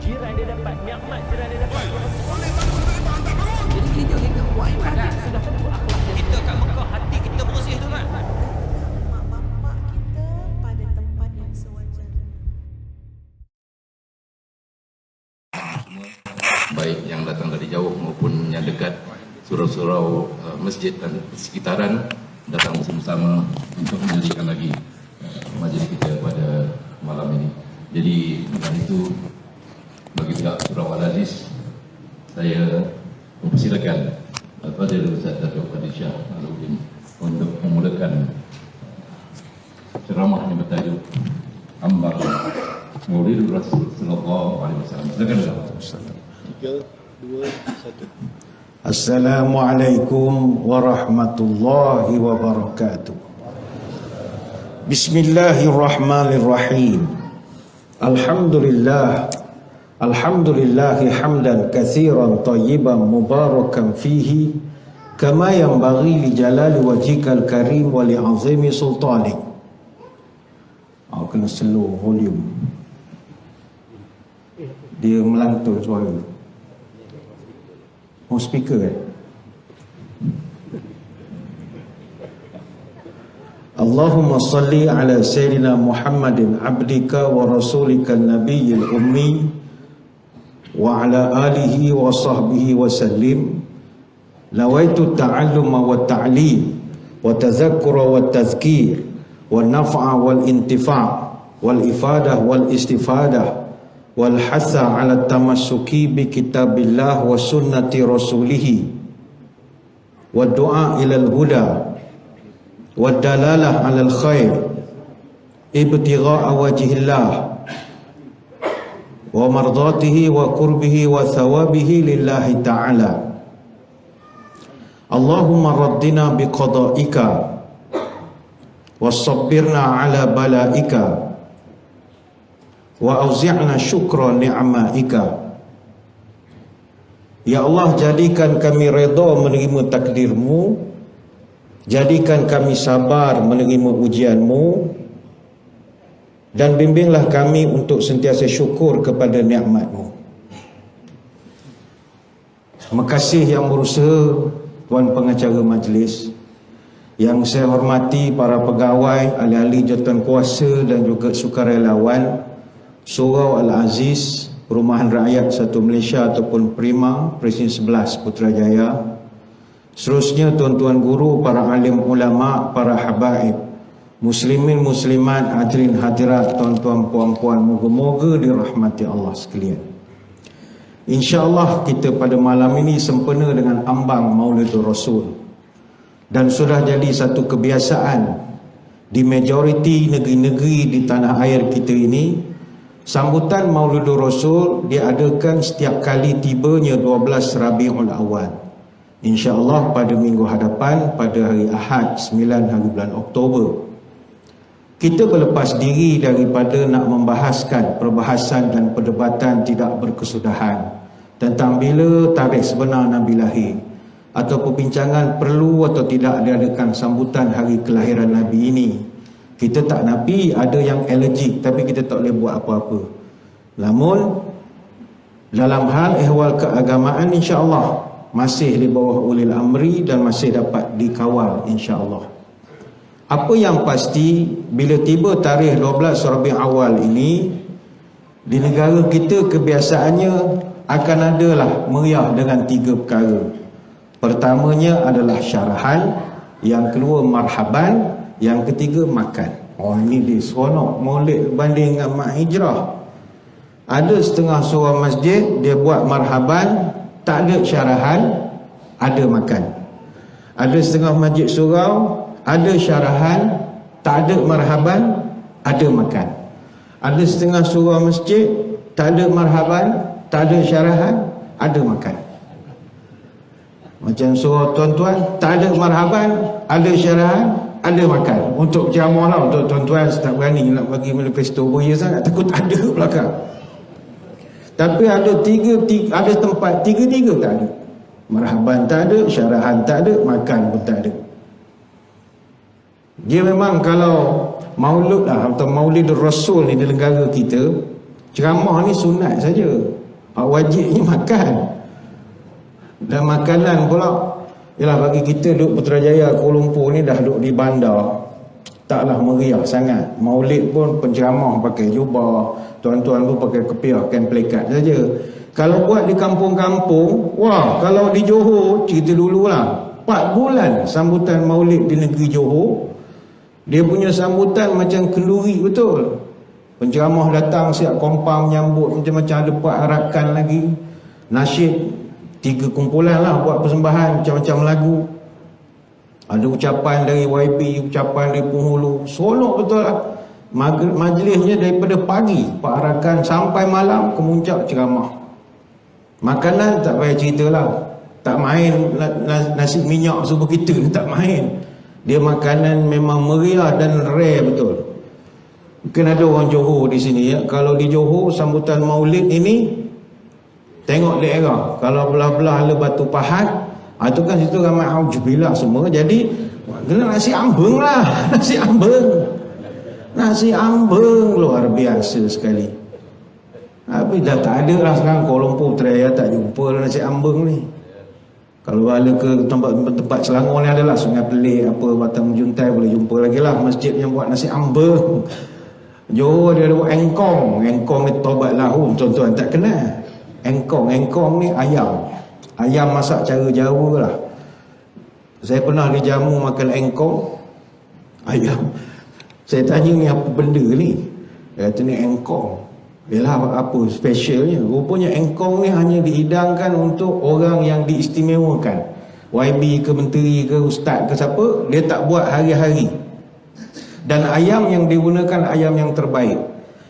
jiran dia dapat, nikmat jiran dia dapat. Jadi kita buat ibadat. Sudah tentu akhlak dia. Kita kat Mekah, hati kita bersih tu kan. Mak bapak kita pada tempat yang sewajarnya. Baik yang datang dari jauh maupun yang dekat, surau-surau masjid dan sekitaran datang bersama-sama untuk menjadikan lagi majlis kita pada malam ini. Jadi dengan itu bagi pihak Surau Al-Aziz, saya mempersilakan Al-Fadhil Ustaz Datuk Fadil Shah Al-Udin untuk memulakan ceramah yang bertajuk Ambang Maulid Rasul sallallahu alaihi wasallam. Silakan. 3, 2, 1. Assalamualaikum warahmatullahi wabarakatuh. Bismillahirrahmanirrahim. Alhamdulillah. Alhamdulillahi hamdan katsiran tayyiban mubarakan fihi kama yanbaghi li jalali wajhikal karim wa li 'azimi sultanik. Aku kena slow volume. Dia melantur suara. Oh, speaker Allahumma salli ala Sayyidina Muhammadin abdika wa rasulika nabiyil ummi wa ala alihi wa sahbihi wa sallim. Lawaitu ta'alluma wa ta'lim wa tazakkura wa tazkir wa naf'a wal intifa' wal ifadah wal istifadah wal hasa ala tamassuki bi kitabillah wa sunnati rasulih wa du'a ilal huda wa dalalah alal khair ibtigha'a wajhillah wa mardatihi wa qurbihi wa thawabihi lillahi ta'ala. Allahumma raddina biqada'ika wa sabbirna ala bala'ika wa auzi'na syukra ni'maika. Ya Allah, jadikan kami redha menerima takdirmu, jadikan kami sabar menerima ujianmu, dan bimbinglah kami untuk sentiasa syukur kepada nikmatmu. Terima kasih yang berusaha, Tuan Pengacara Majlis, yang saya hormati para pegawai, ahli-ahli jawatan kuasa dan juga sukarelawan Surau Al-Aziz, Perumahan Rakyat Satu Malaysia ataupun Prima, Presiden 11 Putrajaya. Seterusnya tuan-tuan guru, para alim ulama, para habaib, muslimin muslimat, hadirin hadirat, tuan-tuan puan-puan, moga-moga dirahmati Allah sekalian. InsyaAllah kita pada malam ini sempena dengan ambang Maulidur Rasul, dan sudah jadi satu kebiasaan di majoriti negeri-negeri di tanah air kita ini. Sambutan Maulidur Rasul diadakan setiap kali tibanya 12 Rabiul Awal. InsyaAllah pada minggu hadapan, pada hari Ahad 9 hari bulan Oktober, kita berlepas diri daripada nak membahaskan perbahasan dan perdebatan tidak berkesudahan tentang bila tarikh sebenar Nabi lahir, atau perbincangan perlu atau tidak diadakan sambutan hari kelahiran Nabi ini. Kita tak nafi ada yang allergic, tapi kita tak boleh buat apa-apa. Namun dalam hal ehwal keagamaan, insya-Allah masih di bawah ulil amri dan masih dapat dikawal, insya-Allah. Apa yang pasti, bila tiba tarikh 12 Rabiul Awal ini, di negara kita kebiasaannya akan adalah meriah dengan 3 perkara. Pertamanya adalah syarahan, yang kedua marhaban, yang ketiga makan. Oh, ini dia seronok Maulid banding dengan Mak Hijrah. Ada setengah surau masjid dia buat marhaban, tak ada syarahan, ada makan. Ada setengah masjid surau ada syarahan, tak ada marhaban, ada makan. Ada setengah surau masjid tak ada marhaban, tak ada syarahan, ada makan. Macam surau tuan-tuan tak ada marhaban, ada syarahan, ada makan. Untuk jamuah lah, untuk tuan-tuan tak berani nak bagi manifesto boya sangat, takut ada belakang. Tapi ada ada tempat tiga-tiga tak ada. Marhaban tak ada, syarahan tak ada, makan pun tak ada. Dia memang kalau maulud lah, atau Maulidur Rasul ni di negara kita, Ceramah ni sunat saja, wajibnya makan. Dan makanan pula, yalah, bagi kita duduk Putrajaya, Kuala Lumpur ni dah duduk di bandar, taklah meriah sangat. Maulid pun penceramah pakai jubah, tuan-tuan pun pakai kepiah, kain pelikat saja. Kalau buat di kampung-kampung, wah, kalau di Johor, cerita dululah, 4 bulan sambutan Maulid di negeri Johor. Dia punya sambutan macam kenduri betul. Penceramah datang siap kompam menyambut macam-macam, ada buat harakan lagi, nasyid, 3 kumpulan lah buat persembahan macam-macam lagu. Ada ucapan dari YB, ucapan dari penghulu, seronok betul lah. Majlisnya daripada pagi perharakan sampai malam, kemuncak ceramah. Makanan tak payah cerita lah, tak main nasi minyak subuh kita, tak main. Dia makanan memang meriah dan rare betul. Mungkin ada orang Johor di sini ya. Kalau di Johor sambutan Maulid ini, tengok daerah, kalau belah-belah ada Batu Pahat, itu kan situ ramai auzubillah semua. Jadi kena nasi ambeng lah. Nasi ambeng luar biasa sekali. Tapi dah tak ada lah sekarang. Kuala Lumpur Putrajaya tak jumpa lah nasi ambeng ni. Kalau ada ke tempat Selangor ni adalah Sungai Pelik, apa, Batang Juntai, boleh jumpa lagi lah masjid yang buat nasi ambeng. Johor dia ada buat engkong. Engkong ni tobat lahum, tuan-tuan tak kenal. Engkong ni ayam masak cara Jawa lah. Saya pernah dijamu makan engkong ayam. Saya tanya ni apa benda ni, dia kata ni engkong. Yalah, apa specialnya? Rupanya engkong ni hanya dihidangkan untuk orang yang diistimewakan. YB ke menteri ke ustaz ke siapa, dia tak buat hari-hari. Dan ayam yang digunakan ayam yang terbaik.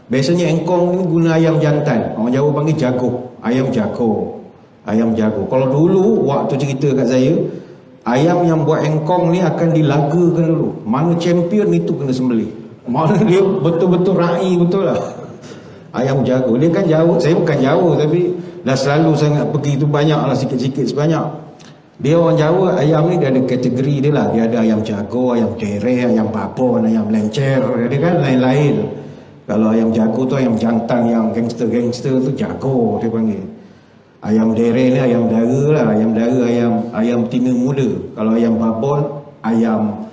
Biasanya engkong ni guna ayam jantan, orang Jawa panggil jago, ayam jago. Kalau dulu waktu cerita kat saya, ayam yang buat engkong ni akan dilagakan dulu. Mana champion itu kena sembelih, mana dia betul-betul ra'i betul lah. Ayam jago, dia kan Jawa, saya bukan Jawa tapi dah selalu sangat pergi tu, banyak lah, sikit-sikit sebanyak. Dia orang Jawa, ayam ni dia ada kategori dia lah. Dia ada ayam jago, ayam dereh, ayam babon, ayam lencer, dia kan lain-lain. Kalau ayam jago tu ayam jantan yang gangster-gangster tu jago dia panggil. Ayam dereh ni ayam dara lah, ayam betina muda. Kalau ayam babon, ayam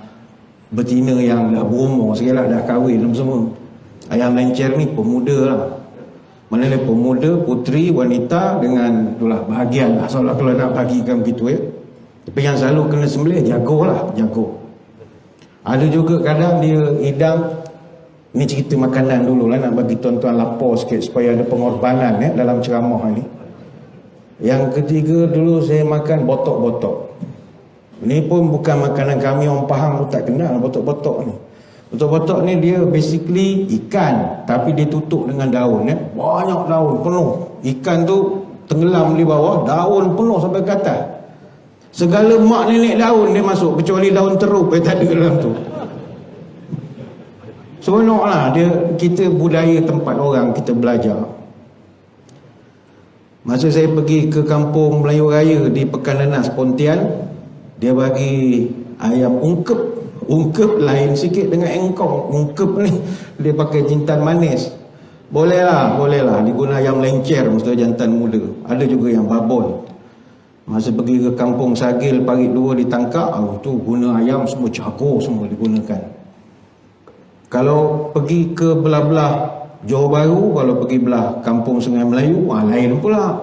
betina yang dah berumur sikit lah, dah kahwin semua. Ayam lencer ni pemuda lah. Mana dia pemuda, puteri, wanita dengan itulah bahagian lah. Soalnya kalau nak bagikan begitu ya. Tapi yang selalu kena sembelih jago lah, jago. Ada juga kadang dia hidang. Ni cerita makanan dulu lah, nak bagi tuan-tuan lapor sikit supaya ada pengorbanan dalam ceramah ni. Yang ketiga dulu saya makan botok-botok. Ini pun bukan makanan kami, orang faham tak kenal botok-botok ni. Botok-botok ni dia basically ikan, tapi dia tutup dengan daun banyak daun penuh. Ikan tu tenggelam di bawah, daun penuh sampai ke atas. Segala mak nenek daun dia masuk, kecuali daun teruk tak ada dalam tu. Seronok lah dia, kita budaya tempat orang kita belajar. Masa saya pergi ke kampung Melayu Raya di Pekan Nanas Pontian, dia bagi ayam ungkep. Ungkep lain sikit dengan engkong. Ungkep ni dia pakai jintan manis. Boleh lah diguna ayam lencer, maksudnya jantan muda. Ada juga yang babon. Masa pergi ke kampung Sagil Parit 2 di Tangkak, tu guna ayam semua jago semua digunakan. Kalau pergi ke belah-belah Johor Bahru, kalau pergi belah kampung Sungai Melayu, lain pula.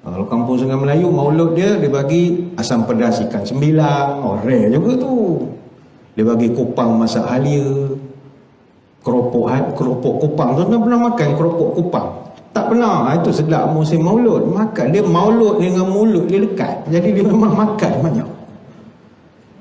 Kalau kampung Sungai Melayu, maulud dia bagi asam pedas ikan sembilang, rare juga tu. Dia bagi kupang masak halia, keropok kupang. Tuan-tuan pernah makan keropok kupang? Tak pernah. Itu sedap musim maulud. Makan dia, maulud dengan mulut dia dekat, jadi dia memang makan banyak.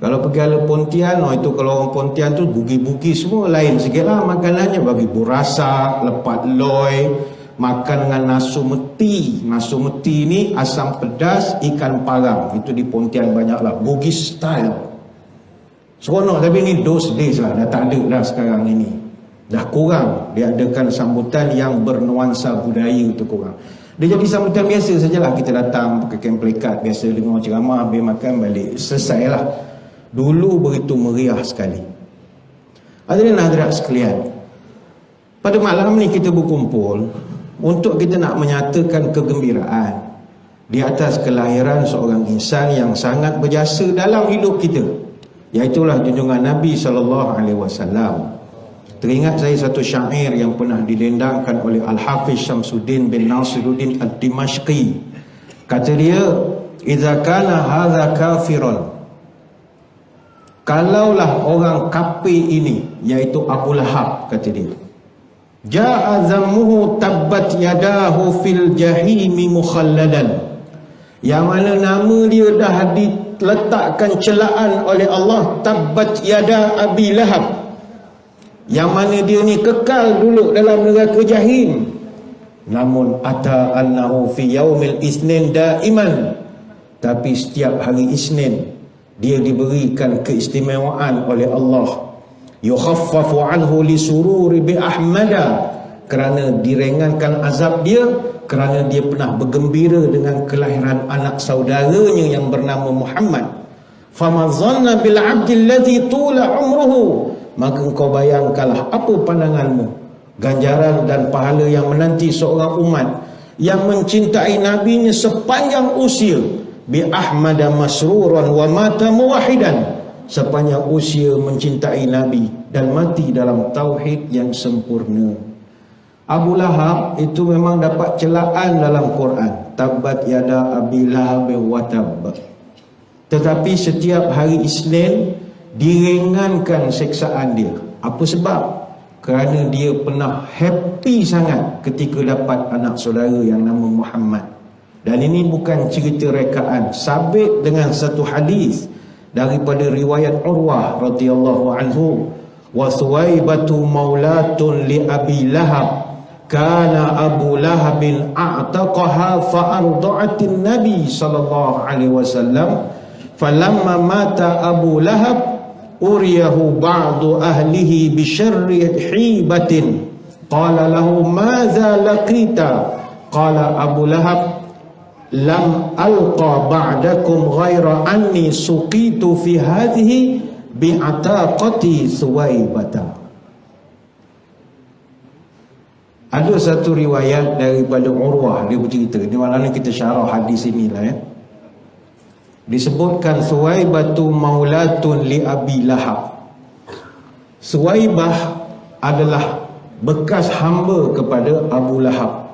Kalau pergi ala Pontian, itu kalau orang Pontian tu bugi-bugi semua lain sikit lah makanannya. Bagi burasak, lepat loy, makan dengan nasu meti. Nasu meti ni asam pedas ikan parang. Itu di Pontian banyak lah, Bugis style. Seronok, tapi ni those days lah, dah tak ada dah sekarang ini. Dah kurang diadakan sambutan yang bernuansa budaya tu kurang. Dia jadi sambutan biasa sajalah, kita datang pakai kain pelikat biasa, dengar ceramah, habis makan balik, selesai lah. Dulu begitu meriah sekali. Hadirin hadirat sekalian, pada malam ni kita berkumpul untuk kita nak menyatakan kegembiraan di atas kelahiran seorang insan yang sangat berjasa dalam hidup kita, iaitulah junjungan Nabi SAW. Teringat saya satu syair yang pernah didendangkan oleh Al-Hafiz Syamsuddin bin Nasiruddin Ad-Dimashqi. Kata dia, "Idza kana hadza kafiran." Kalaulah orang kafir ini, iaitu Abu Lahab, kata dia, "Ja'a zammuhu tabbat yadahu fil jahimi mukhalladan." Yang mana nama dia dah diletakkan celaan oleh Allah, tabbat yada Abi Lahab. Yang mana dia ni kekal dulu dalam neraka jahim. Namun ata annahu fi yaumil isnin daiman. Tapi setiap hari Isnin dia diberikan keistimewaan oleh Allah. Yukhaffafu anhu li sururi bi Ahmada, kerana diringankan azab dia kerana dia pernah bergembira dengan kelahiran anak saudaranya yang bernama Muhammad. Famazanna bil abdil ladzi tula umruhu, maka engkau bayangkanlah apa pandanganmu ganjaran dan pahala yang menanti seorang umat yang mencintai nabinya sepanjang usia. Bi ahmada masruran wa mata muwahhidan, sepanjang usia mencintai nabi dan mati dalam tauhid yang sempurna. Abu Lahab itu memang dapat celaan dalam Quran, tabbat yada Abi Lahab wa tabb. Tetapi setiap hari Isnin diringankan seksaan dia. Apa sebab? Kerana dia pernah happy sangat ketika dapat anak saudara yang nama Muhammad. Dan ini bukan cerita rekaan, sabit dengan satu hadis daripada riwayat Urwah radhiyallahu anhu. Wa Suwaibatu maulatun li Abi Lahab, kana Abu Lahabin a'taqaha fa'arda'atin Nabi sallallahu alaihi wasallam. Falamma mata Abu Lahab uriyahu ba'du ahlihi bisyarri hibatin. Qala lahu madza laqita? Qala Abu Lahab, lam alqa ba'dakum ghaira anni suqitu fi hadhihi bi'ataqati Suwaibata. Ada satu riwayat daripada Urwah, dia bercerita, di mana kita syarah hadis inilah ya. Disebutkan Suwaibatu maulatun li Abi Lahab. Suwaibah adalah bekas hamba kepada Abu Lahab.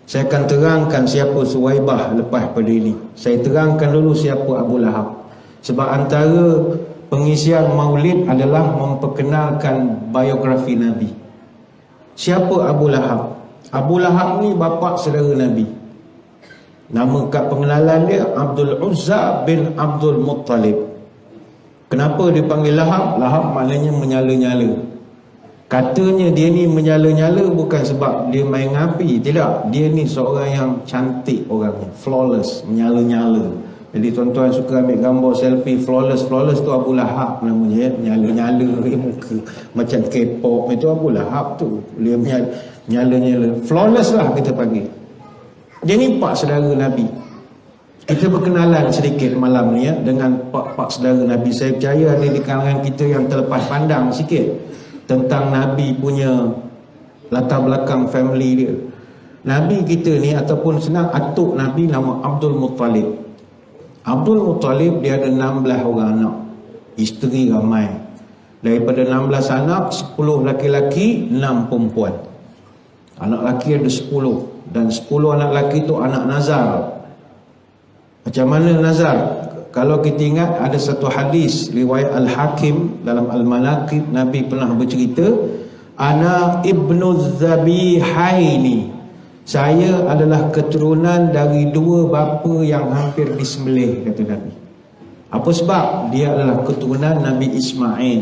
Saya akan terangkan siapa Suwaibah lepas pada ini. Saya terangkan dulu siapa Abu Lahab. Sebab antara pengisian maulid adalah memperkenalkan biografi Nabi. Siapa Abu Lahab? Abu Lahab ni bapa saudara Nabi. Nama kat pengenalan dia Abdul Uzza bin Abdul Muttalib. Kenapa dipanggil Lahab? Lahab maknanya menyala-nyala. Katanya dia ni menyala-nyala bukan sebab dia main api, tidak. Dia ni seorang yang cantik orangnya, flawless, menyala-nyala. Jadi tuan-tuan suka ambil gambar selfie flawless tu Abu Lahab namanya ya, menyala-nyala muka macam K-pop, itu Abu Lahab tu. Dia menyala-nyala, flawless lah kita panggil. Dia ni pak saudara Nabi. Kita berkenalan sedikit malam ni ya dengan pak saudara Nabi. Saya percaya ada di kalangan kita yang terlepas pandang sikit tentang Nabi punya latar belakang family dia. Nabi kita ni ataupun senang atuk Nabi nama Abdul Muttalib. Abdul Muttalib dia ada 16 orang anak, isteri ramai. Daripada 16 anak, 10 laki-laki, 6 perempuan. Anak laki ada 10 dan 10 anak laki tu anak nazar. Macam mana nazar? Kalau kita ingat ada satu hadis riwayat Al-Hakim dalam Al-Manaqib, Nabi pernah bercerita, ana ibnu Zabihaini, saya adalah keturunan dari 2 bapa yang hampir disembelih, kata Nabi. Apa sebab? Dia adalah keturunan Nabi Ismail.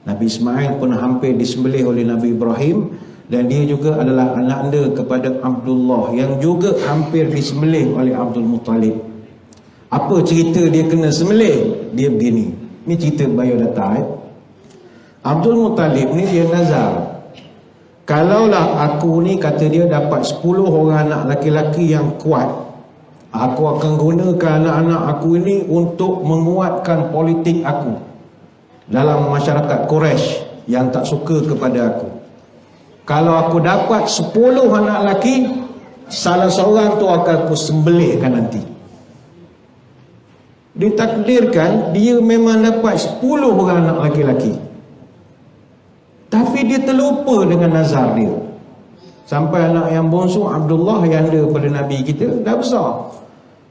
Nabi Ismail pun hampir disembelih oleh Nabi Ibrahim, dan dia juga adalah anak anda kepada Abdullah yang juga hampir disembelih oleh Abdul Muttalib. Apa cerita dia kena sembelih? Dia begini. Ini cerita biodata Abdul Muttalib ni dia nazar, kalaulah aku ni, kata dia, dapat 10 orang anak laki-laki yang kuat, aku akan gunakan anak-anak aku ini untuk menguatkan politik aku dalam masyarakat Quraisy yang tak suka kepada aku. kalau aku dapat 10 anak lelaki, salah seorang tu akan aku sembelihkan nanti. Ditakdirkan dia memang dapat 10 orang anak lelaki-lelaki, tapi dia terlupa dengan nazar dia. Sampai anak yang bongsu Abdullah yang ada pada Nabi kita dah besar.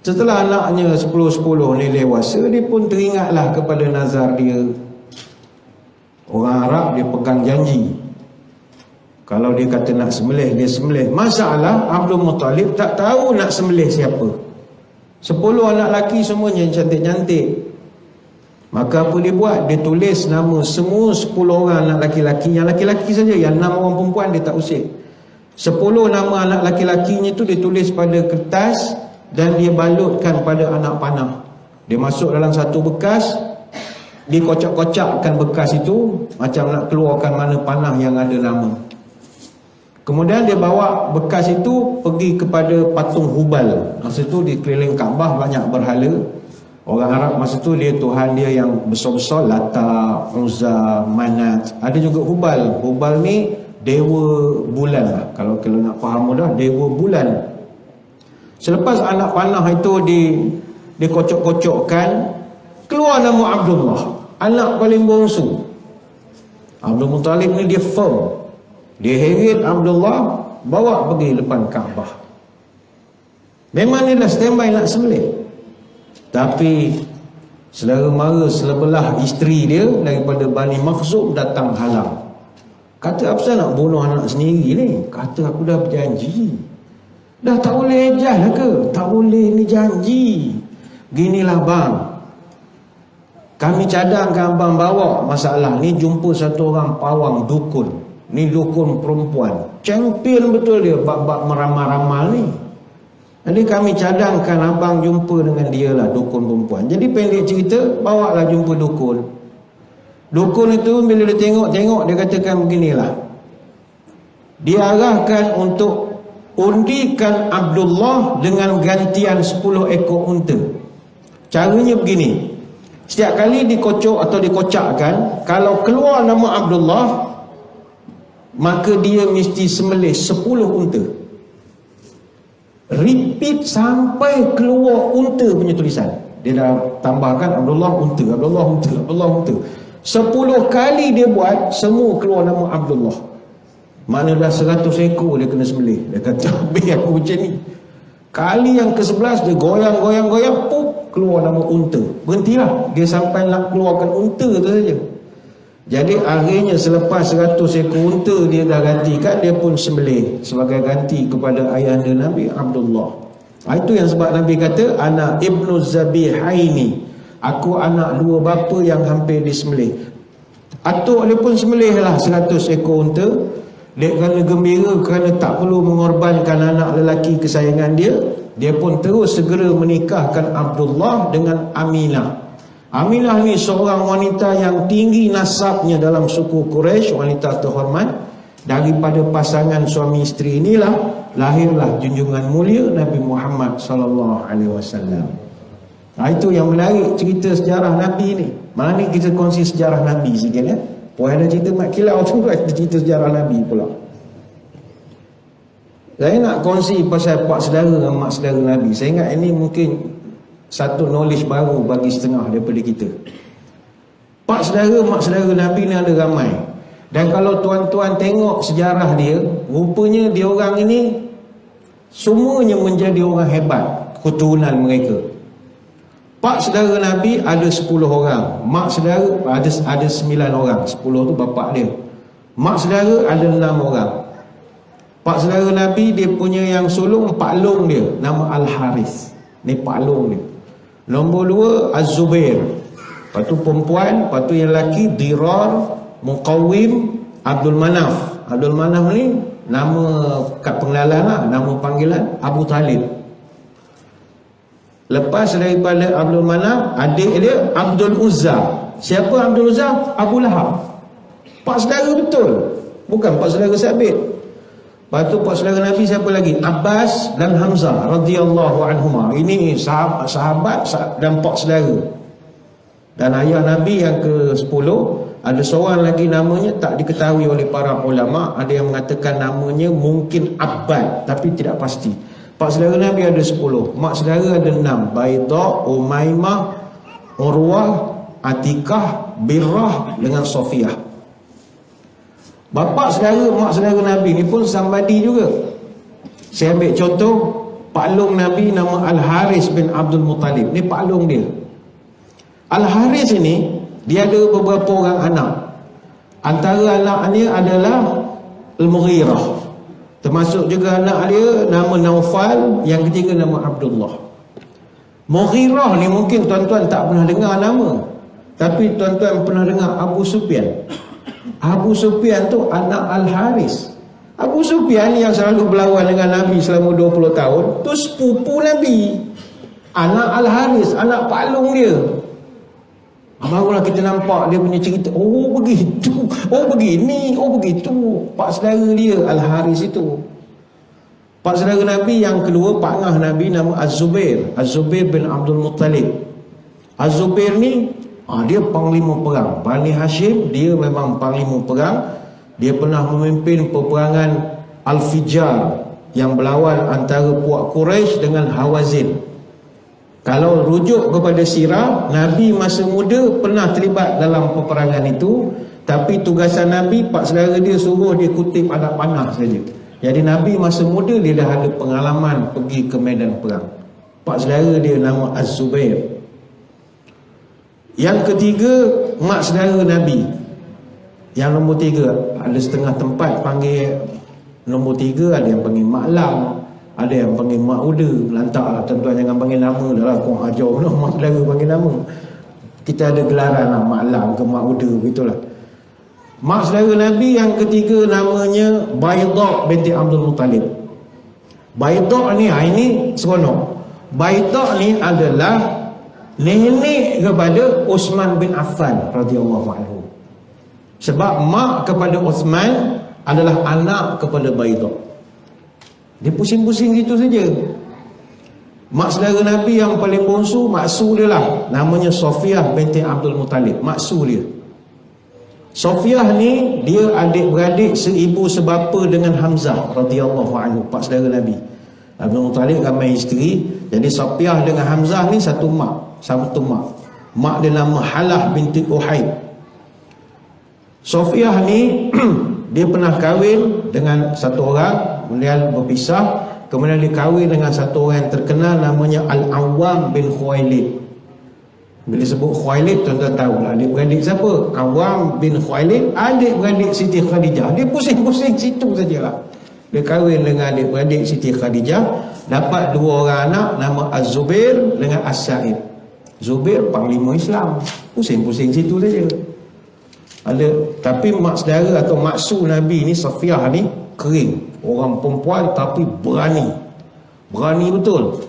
Setelah anaknya 10-10 ni dewasa, dia pun teringatlah kepada nazar dia. Orang Arab dia pegang janji, kalau dia kata nak sembelih, dia sembelih. Masalah Abdul Muttalib tak tahu nak sembelih siapa. 10 anak lelaki semuanya cantik-cantik. Maka apa dia buat? Dia tulis nama semua 10 orang anak lelaki-lelaki. Yang lelaki-lelaki saja, yang 6 orang perempuan dia tak usik. 10 nama anak lelaki-lelakinya tu dia tulis pada kertas dan dia balutkan pada anak panah. Dia masuk dalam satu bekas, dia kocak-kocakkan bekas itu macam nak keluarkan mana panah yang ada nama. Kemudian dia bawa bekas itu pergi kepada patung Hubal. Masa itu di keliling Kaabah banyak berhala. Orang Arab masa tu dia Tuhan dia yang besar-besar, Lata, Uzza, Manat. Ada juga Hubal. Hubal ni dewa bulan lah. Kalau nak faham mudah, dewa bulan. Selepas anak panah itu dikocok-kocokkan, keluar nama Abdullah, anak paling bongsu. Abdul Muttalib ni dia firm. Dia heret Abdullah, bawa pergi depan Kaabah. Memang dia dah standby nak sembelih. Tapi saudara mara sebelah isteri dia daripada Bani Makhzum datang halang. Kata, apa nak bunuh anak sendiri ni? Kata, aku dah berjanji. Dah tak boleh ejah lah ke? Tak boleh, ni janji. Ginilah bang, kami cadangkan abang bawa masalah ni, jumpa satu orang pawang dukun. Ni dukun perempuan, champion betul dia bab-bab meramal-ramal ni. Jadi kami cadangkan abang jumpa dengan dia lah, dukun perempuan. Jadi pendek cerita, bawa lah jumpa dukun. Dukun itu bila dia tengok-tengok, dia katakan beginilah, dia arahkan untuk undikan Abdullah dengan gantian 10 ekor unta. Caranya begini, setiap kali dikocok atau dikocakkan, kalau keluar nama Abdullah, maka dia mesti sembelih 10 unta. Repeat sampai keluar unta punya tulisan. Dia dah tambahkan Abdullah unta, Abdullah unta, Abdullah unta. 10 kali dia buat, semua keluar nama Abdullah. Mana dah 100 ekor dia kena sembelih. Dia kata, habis aku macam ni. Kali yang ke-11 dia goyang, pup, keluar nama unta. Berhentilah, dia sampai nak keluarkan unta tu saja. Jadi akhirnya selepas 100 ekor unta dia dah gantikan, dia pun sembelih sebagai ganti kepada ayahanda Nabi Abdullah. Itu yang sebab Nabi kata, ana ibnu zabihaini, aku anak dua bapa yang hampir disembelih. Atuk dia pun sembelih lah 100 ekor unta. Dia kerana gembira, kerana tak perlu mengorbankan anak lelaki kesayangan dia, dia pun terus segera menikahkan Abdullah dengan Aminah. Aminah ni seorang wanita yang tinggi nasabnya dalam suku Quraisy, wanita terhormat. Daripada pasangan suami isteri inilah lahirlah junjungan mulia Nabi Muhammad sallallahu alaihi wasallam. Itu yang menarik cerita sejarah Nabi ni. Malam ni kita kongsi sejarah Nabi sikit ya. Puan ada cerita Mat Kilau tu, ada cerita sejarah Nabi pula. Saya nak kongsi pasal pak saudara dan mak saudara Nabi. Saya ingat ini mungkin satu knowledge baru bagi setengah daripada kita. Pak saudara, mak saudara Nabi ni ada ramai. Dan kalau tuan-tuan tengok sejarah dia, rupanya dia orang ini semuanya menjadi orang hebat, keturunan mereka. Pak saudara Nabi ada 10 orang, mak saudara ada 9 orang, 10 tu bapa dia. Mak saudara ada 6 orang. Pak saudara Nabi dia punya yang sulung, Pak Long dia, nama Al-Harith. Ni Pak Long dia. Nombor 2 Az-Zubair. Lepas tu perempuan, lepas tu yang lelaki Dirar, Muqawwim, Abdul Manaf. Abdul Manaf ni nama kat pengenalan lah, nama panggilan Abu Talib. Lepas daripada Abdul Manaf, adik dia Abdul Uzza. Siapa Abdul Uzza? Abu Lahab. Pak saudara betul, bukan pak saudara sabit. Lepas tu pak saudara Nabi siapa lagi? Abbas dan Hamzah radhiyallahu anhuma. Ini sahabat dan pak saudara. Dan ayah Nabi yang ke-10 Ada seorang lagi namanya tak diketahui oleh para ulama. Ada yang mengatakan namanya mungkin Abbad, tapi tidak pasti. Pak saudara Nabi ada 10, mak saudara ada 6. Baidah, Umaymah, Urwah, Atikah, Birrah dengan Sofiyah. Bapa saudara, mak saudara Nabi ni pun somebody juga. Saya ambil contoh Pak Long Nabi nama Al-Haris bin Abdul Muttalib. Ni Pak Long dia. Al-Haris ini dia ada beberapa orang anak. Antara anaknya adalah Al-Mughirah. Termasuk juga anak dia nama Naufal, yang ketiga nama Abdullah. Mughirah ni mungkin tuan-tuan tak pernah dengar nama, tapi tuan-tuan pernah dengar Abu Sufyan. Abu Sufyan tu anak Al-Haris. Abu Sufyan yang selalu berlawan dengan Nabi selama 20 tahun tu sepupu Nabi. Anak Al-Haris, anak Pak Long dia. Barulah kita nampak dia punya cerita. Oh begitu, oh begini, oh begitu. Pak saudara dia Al-Haris itu. Pak saudara Nabi yang kedua, Pak Ngah Nabi nama Az-Zubair. Az-Zubair bin Abdul Muttalib. Az-Zubair ni dia panglima perang Bani Hashim. Dia memang panglima perang. Dia pernah memimpin peperangan Al-Fijar yang berlawan antara puak Quraisy dengan Hawazin. Kalau rujuk kepada sirah, Nabi masa muda pernah terlibat dalam peperangan itu, tapi tugasan Nabi, pak saudara dia suruh dia kutip anak panah saja. Jadi Nabi masa muda dia dah ada pengalaman pergi ke medan perang. Pak saudara dia nama Az-Zubair. Yang ketiga, mak saudara Nabi. Yang nombor 3, ada setengah tempat panggil nombor 3, ada yang panggil Mak Lam, ada yang panggil Mak Uda. Lantaklah tuan-tuan, jangan panggil nama dah lah. Kau ajar pula mak saudara panggil nama. Kita ada gelaran lah, Mak Lam ke Mak Uda, begitulah. Mak saudara Nabi yang ketiga namanya Baidah binti Abdul Muttalib. Baidah ni, ini seronok. Baidah ni adalah nenek kepada Uthman bin Affan radhiyallahu anhu. Sebab mak kepada Uthman adalah anak kepada Baidah. Dia pusing-pusing gitu saja. Mak saudara Nabi yang paling bongsu, maksu dia lah, namanya Sofiyah binti Abdul Muttalib. Maksu dia. Sofiyah ni dia adik-beradik seibu sebapa dengan Hamzah radhiyallahu anhu, pak saudara Nabi. Abdul Muttalib ramai isteri. Jadi Sofiyah dengan Hamzah ni satu mak, satu mak. Mak dia nama Halah binti Uhaib. Sofiyah ni dia pernah kahwin dengan satu orang, kemudian berpisah, kemudian dia kahwin dengan satu orang yang terkenal namanya Al-Awwam bin Khuwailid. Bila sebut Khuwailid, tuan-tuan tahu lah adik-beradik siapa? Awwam bin Khuwailid, adik-beradik Siti Khadijah. Dia pusing-pusing situ sajalah. Dia kahwin dengan adik-beradik Siti Khadijah, dapat 2 orang anak nama Az-Zubair dengan As-Sa'id. Zubair panglima Islam. Pusing-pusing situ saja. Ada, tapi mak saudara atau maksu Nabi ni, Safiyah ni kering. Orang perempuan tapi berani. Berani betul.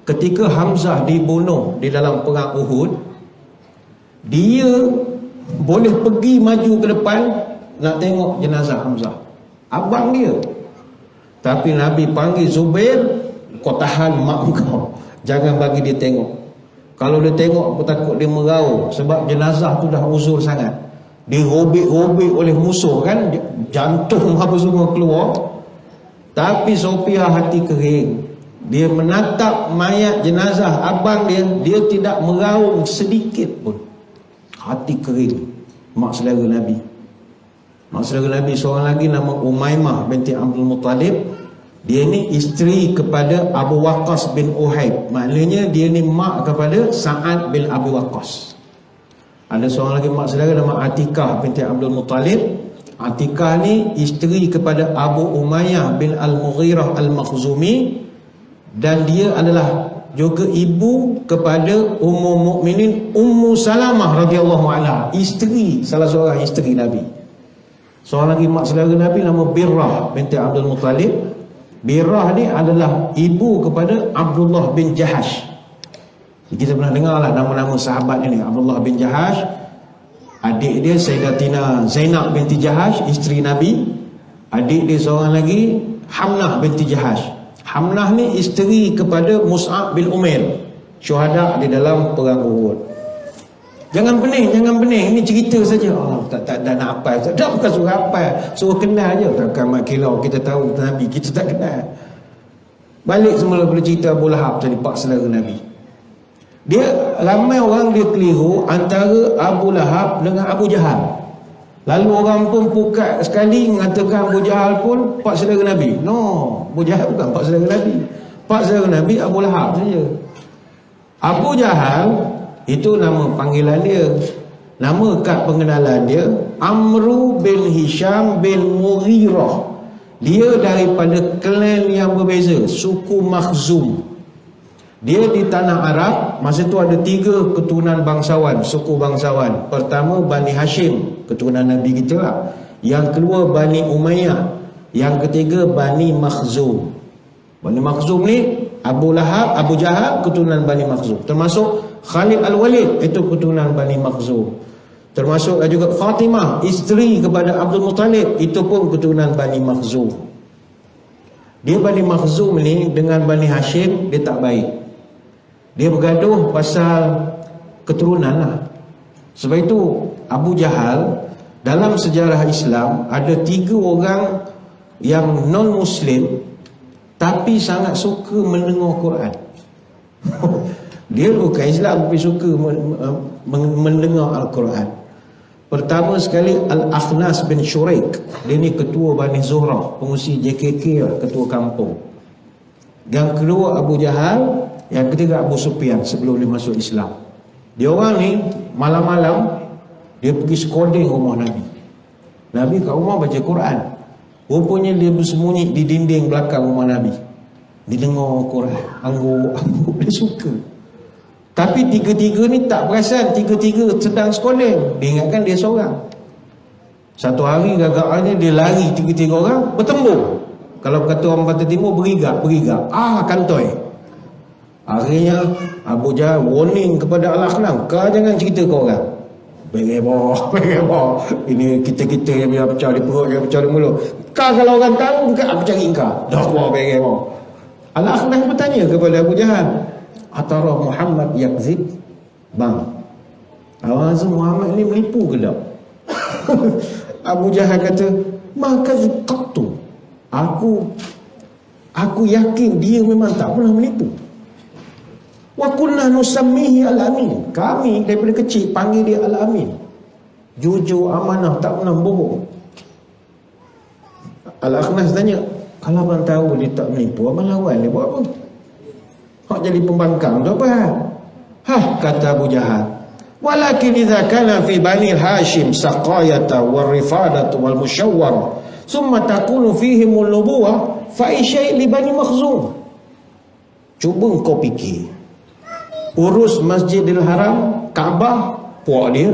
Ketika Hamzah dibunuh di dalam perang Uhud, dia boleh pergi maju ke depan nak tengok jenazah Hamzah. Abang dia. Tapi Nabi panggil Zubair, kau tahan mak kau. Jangan bagi dia tengok. Kalau dia tengok, aku takut dia meraung. Sebab jenazah tu dah uzur sangat. Dirobek-robek oleh musuh kan, jantung apa semua keluar. Tapi Sofiyah hati kering. Dia menatap mayat jenazah abang dia, dia tidak meraung sedikit pun. Hati kering. Mak saudara Nabi. Mak saudara Nabi seorang lagi nama Umaymah binti Abdul Muttalib. Dia ni isteri kepada Abu Waqqas bin Uhaib. Maknanya dia ni mak kepada Sa'ad bin Abi Waqqas. Ada seorang lagi mak saudara nama Atikah binti Abdul Muttalib. Atikah ni isteri kepada Abu Umayyah bin Al-Mughirah Al-Makhzumi, dan dia adalah juga ibu kepada Ummul Mukminin Ummu Salamah radhiyallahu anha, isteri, salah seorang isteri Nabi. Seorang lagi mak saudara Nabi nama Birrah binti Abdul Muttalib. Birrah ni adalah ibu kepada Abdullah bin Jahash. Kita pernah dengar lah nama-nama sahabat ini. Abdullah bin Jahash, adik dia Sayyidatina Zainab binti Jahash, isteri Nabi. Adik dia seorang lagi Hamnah binti Jahash. Hamnah ni isteri kepada Mus'ab bin Umair, syuhada di dalam perang Uhud. Jangan pening. Ini cerita saja. Oh, tak nak hafal. Tak bukan suruh hafal, suruh kenal je. Takkan mak kilau kita tahu Nabi, kita tak kenal. Balik semula pada cerita Abu Lahab tadi, pak saudara Nabi. Dia ramai orang dia keliru antara Abu Lahab dengan Abu Jahal. Lalu orang pun pukat sekali mengatakan Abu Jahal pun pak saudara Nabi. No, Abu Jahal bukan pak saudara Nabi. Pak saudara Nabi Abu Lahab saja. Abu Jahal itu nama panggilan dia. Nama kad pengenalan dia Amru bin Hisham bin Mughirah. Dia daripada klan yang berbeza, suku Makhzum. Dia di tanah Arab. Masa tu ada 3 keturunan bangsawan, suku bangsawan. Pertama Bani Hashim, keturunan Nabi kita lah. Yang kedua Bani Umayyah. Yang ketiga Bani Makhzum. Bani Makhzum ni Abu Lahab, Abu Jahal keturunan Bani Makhzum. Termasuk Khalid Al-Walid, itu keturunan Bani Makhzum. Termasuk juga Fatimah, isteri kepada Abdul Muttalib, itu pun keturunan Bani Makhzum. Dia Bani Makhzum ni dengan Bani Hashim dia tak baik. Dia bergaduh pasal keturunan lah. Sebab itu Abu Jahal dalam sejarah Islam ada 3 orang yang non-Muslim tapi sangat suka mendengar Quran. Dia bukan Islam tapi suka mendengar Al-Quran. Pertama sekali Al-Akhnas bin Shuraik. Dia ni ketua Bani Zuhrah, pengusi JKK lah, ketua kampung. Yang kedua Abu Jahal. Yang ketiga Abu Sufyan sebelum dia masuk Islam. Dia orang ni malam-malam dia pergi skoding rumah Nabi. Nabi kat rumah baca Quran. Rupanya dia bersembunyi di dinding belakang rumah Nabi. Dia dengar Quran, angguk dia suka. Tapi 3 ni tak perasan 3 sedang skoding. Dia ingatkan dia seorang. Satu hari gagaknya dia lari 3 orang bertembur. Kalau kata orang Pantai Timur berigak. Kantoi. Akhirnya Abu Jahal warning kepada Al-Akhnas, kau jangan cerita ke orang. Bergebor. Ini kita yang biar pecah di perut, yang pecah di mulut. Kau kalau orang tahu, aku cari kau. Dah bergebor. Al-Akhnas bertanya kepada Abu Jahal, Atara Muhammad yakzib? Bang, awak rasa Muhammad ni menipu ke tak? Abu Jahal kata, maka zikatu. Aku yakin dia memang tak pernah menipu. Wa kunna nusammihi al-amin. Kami daripada kecil panggil dia al-amin. Jujur, amanah, tak pernah bohong. Al-Akhnas tanya, kalau abang tahu dia tak menipu, abang lawan dia buat apa? Hak jadi pembangkang tu apa? Kata Abu Jahal, walakin idza kana fi Bani Hashim saqayata wal rifadatu wal musyawwara thumma takunu fihim al-nubuwah fa syai' li Bani Makhzum. Cuba kau fikir, urus Masjidil Haram, Kaabah, puak dia.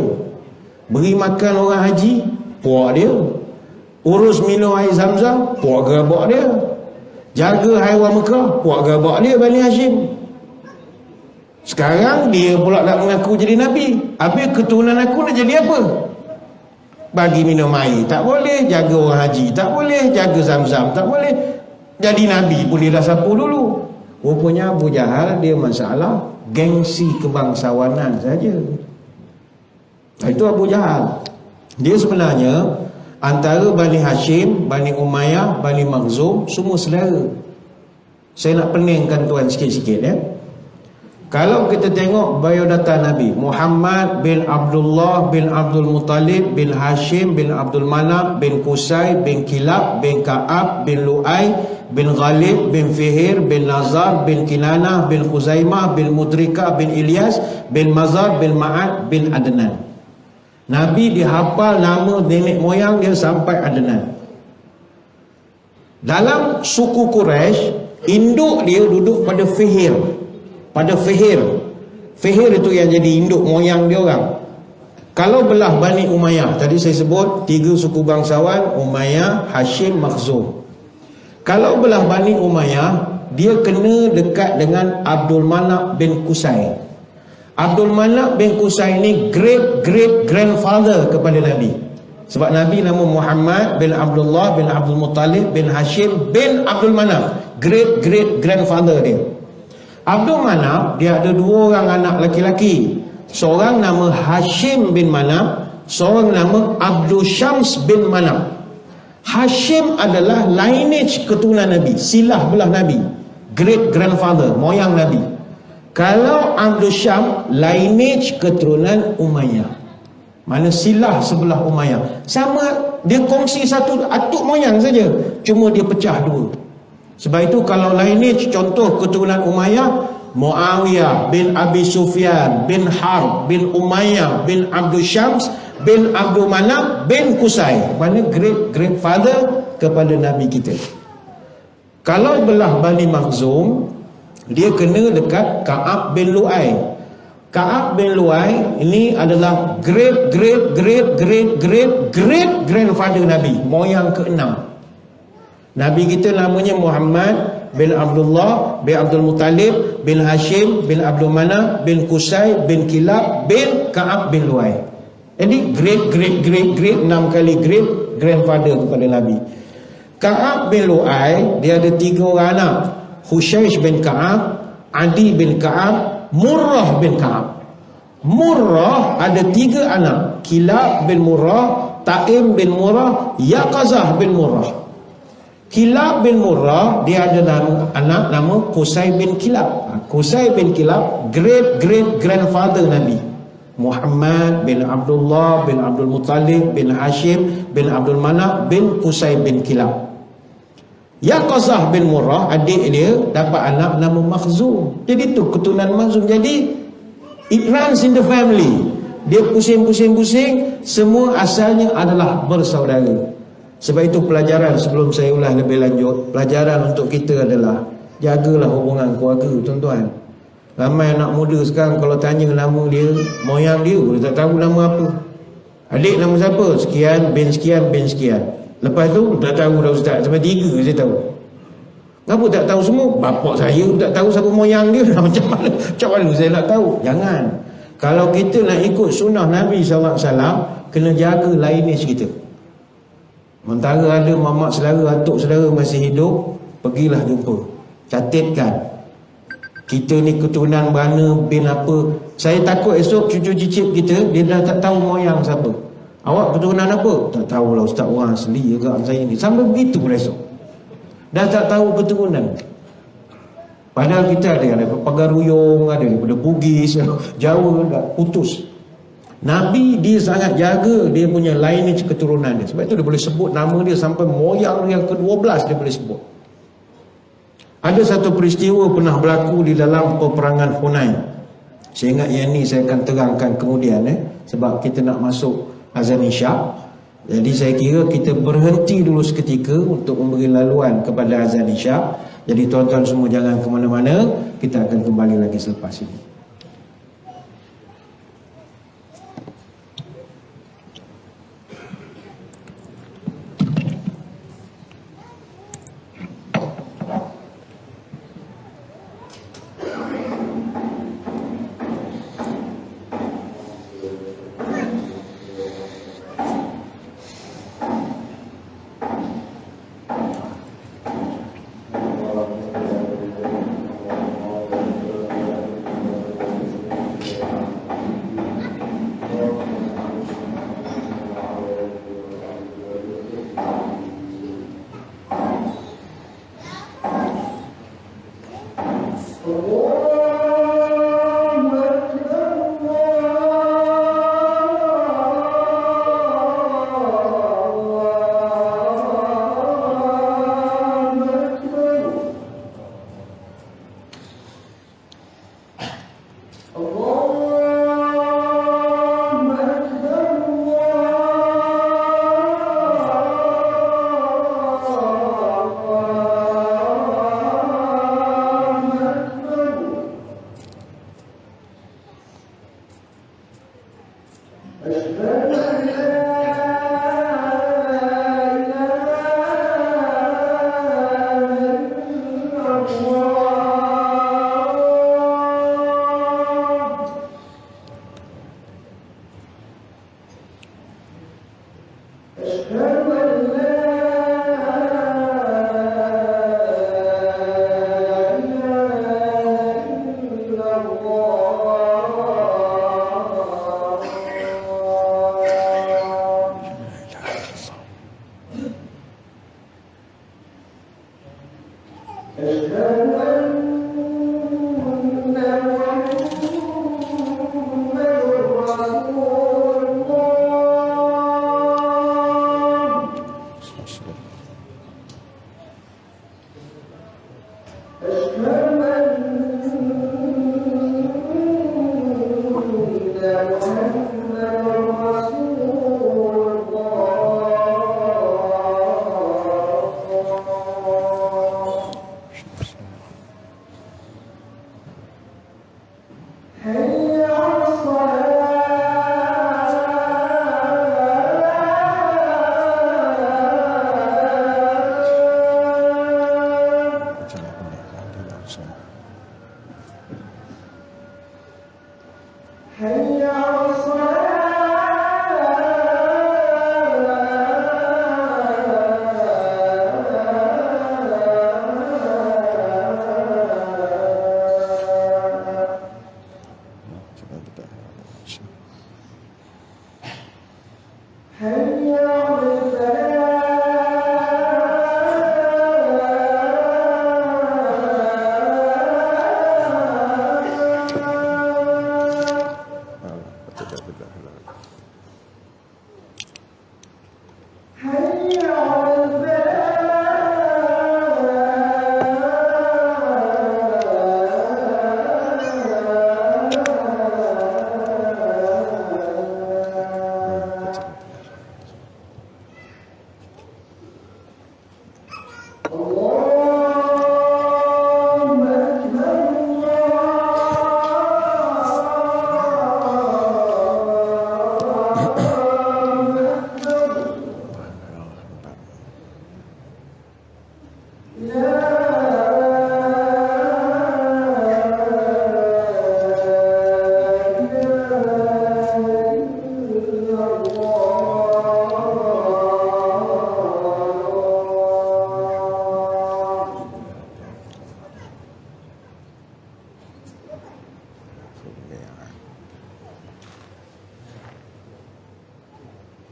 Beri makan orang haji, puak dia. Urus minum air Zam-Zam, puak gerabak dia. Jaga haiwan Mekah, puak gerabak dia Bani Hashim. Sekarang dia pula nak mengaku jadi Nabi. Habis keturunan aku nak jadi apa? Bagi minum air tak boleh, jaga orang haji tak boleh, jaga Zam-Zam tak boleh. Jadi Nabi pun dia dah sapu dulu. Rupanya Abu Jahal dia masalah gengsi kebangsawanan saja. Itu Abu Jahal. Dia sebenarnya antara Bani Hashim, Bani Umayyah, Bani Makhzum semua saudara. Saya nak peningkan tuan sikit-sikit ya. Kalau kita tengok biodata Nabi Muhammad bin Abdullah bin Abdul Muttalib bin Hashim bin Abdul Manaf bin Qusay bin Kilab bin Ka'ab bin Lu'ay bin Ghalib bin Fihir bin Nazar bin Kinanah bin Khuzaimah bin Mudrika bin Ilyas bin Mazar bin Ma'ad bin Adnan. Nabi dihafal nama nenek moyang dia sampai Adnan. Dalam suku Quraisy, induk dia duduk pada Fihir. Pada Fihir. Fihir itu yang jadi induk moyang dia orang. Kalau belah Bani Umayyah, tadi saya sebut 3 suku bangsawan, Umayyah, Hashim, Makhzum. Kalau belah Bani Umayyah, dia kena dekat dengan Abdul Manaf bin Qusay. Abdul Manaf bin Qusay ni great grandfather kepada Nabi. Sebab Nabi nama Muhammad bin Abdullah bin Abdul Muttalib bin Hashim bin Abdul Manaf. Great grandfather dia. Abdul Manaf dia ada 2 orang anak lelaki-lelaki. seorang nama Hashim bin Manaf, seorang nama Abdul Syams bin Manaf. Hashim adalah lineage keturunan Nabi, silah belah Nabi, great grandfather, moyang Nabi. Kalau Abdul Syam, lineage keturunan Umayyah, mana silah sebelah Umayyah. Sama, dia kongsi satu atuk moyang saja, cuma dia pecah dua. Sebab itu kalau lineage contoh keturunan Umayyah, Muawiyah bin Abi Sufyan bin Harb bin Umayyah bin Abdul Syams bin Abdul Manaf bin Qusay, mana great father kepada Nabi kita. Kalau belah Bani Makhzum, dia kena dekat Ka'ab bin Lu'ay. Ka'ab bin Lu'ay ini adalah great grandfather Nabi, moyang ke-6. Nabi kita namanya Muhammad bin Abdullah bin Abdul Muttalib bin Hashim bin Abdul Manaf bin Qusay bin Kilab bin Ka'ab bin Lu'ay. Jadi great 6 kali great grandfather kepada Nabi. Ka'ab bin Lu'ay dia ada 3 orang anak, Hushaish bin Ka'ab, Adi bin Ka'ab, Murrah bin Ka'ab. Murrah ada 3 anak, Kilab bin Murrah, Ta'im bin Murrah, Yaqazah bin Murrah. Kilab bin Murrah dia ada anak nama Qusay bin Kilab. Qusay bin Kilab great grandfather Nabi Muhammad bin Abdullah bin Abdul Muttalib bin Hashim bin Abdul Manaf bin Qusay bin Kilab. Yaqazah bin Murrah adik dia dapat anak nama Makhzum. Jadi tu keturunan Makhzum. Jadi it runs in the family. Dia pusing, semua asalnya adalah bersaudara. Sebab itu pelajaran, sebelum saya ulas lebih lanjut, pelajaran untuk kita adalah jagalah hubungan keluarga, tuan-tuan. Ramai anak muda sekarang kalau tanya nama dia, moyang dia, dia tak tahu nama apa. Adik nama siapa? Sekian bin sekian. Lepas tu tak tahu dah ustaz, sampai 3 saya tahu. Kenapa tak tahu semua? Bapak saya tak tahu siapa moyang dia. Macam mana saya nak tahu? Jangan. Kalau kita nak ikut sunnah Nabi SAW, kena jaga lineage kita. Mentara ada mamak saudara, atuk saudara masih hidup, pergilah jumpa, catatkan kita ni keturunan mana, bin apa. Saya takut esok cucu cicit kita dia dah tak tahu moyang siapa. Awak keturunan apa? Tak tahulah ustaz, orang asli juga saya ni. Sampai begitu pula esok dah tak tahu keturunan. Padahal kita ada yang daripada Pagaruyung, ada daripada Bugis, Jawa, dah putus. Nabi dia sangat jaga dia punya lineage keturunan dia. Sebab itu dia boleh sebut nama dia sampai moyang yang ke-12 dia boleh sebut. Ada satu peristiwa pernah berlaku di dalam peperangan Hunain. Saya ingat yang ni saya akan terangkan kemudian sebab kita nak masuk azan Isyak. Jadi saya kira kita berhenti dulu seketika untuk memberi laluan kepada azan Isyak. Jadi tuan-tuan semua jangan ke mana-mana, kita akan kembali lagi selepas ini.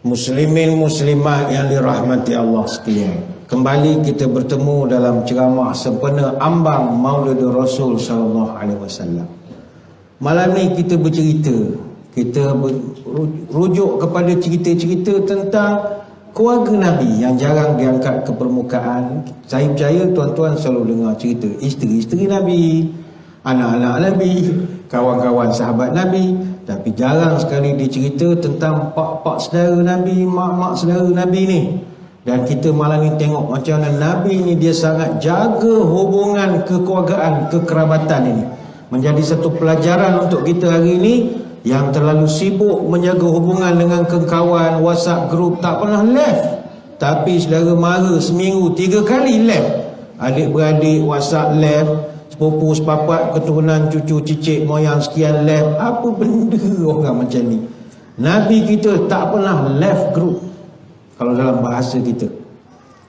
Muslimin muslimat yang dirahmati Allah sekalian, kembali kita bertemu dalam ceramah sempena ambang Maulid Rasul sallallahu alaihi wasallam. Malam ni kita bercerita, kita rujuk kepada cerita-cerita tentang keluarga Nabi yang jarang diangkat ke permukaan. Saya percaya tuan-tuan selalu dengar cerita isteri-isteri Nabi, anak-anak Nabi, kawan-kawan sahabat Nabi. Tapi jarang sekali dicerita tentang pak-pak saudara Nabi, mak-mak saudara Nabi ni. Dan kita malam ni tengok macam mana Nabi ni dia sangat jaga hubungan kekeluargaan, kekerabatan ini. Menjadi satu pelajaran untuk kita hari ini yang terlalu sibuk menjaga hubungan dengan kawan, WhatsApp group, tak pernah left. Tapi saudara mara seminggu 3 kali left. Adik-beradik WhatsApp left, sepupu sepapat keturunan cucu cicit moyang sekian left. Apa benda orang macam ni? Nabi kita tak pernah left group, kalau dalam bahasa kita.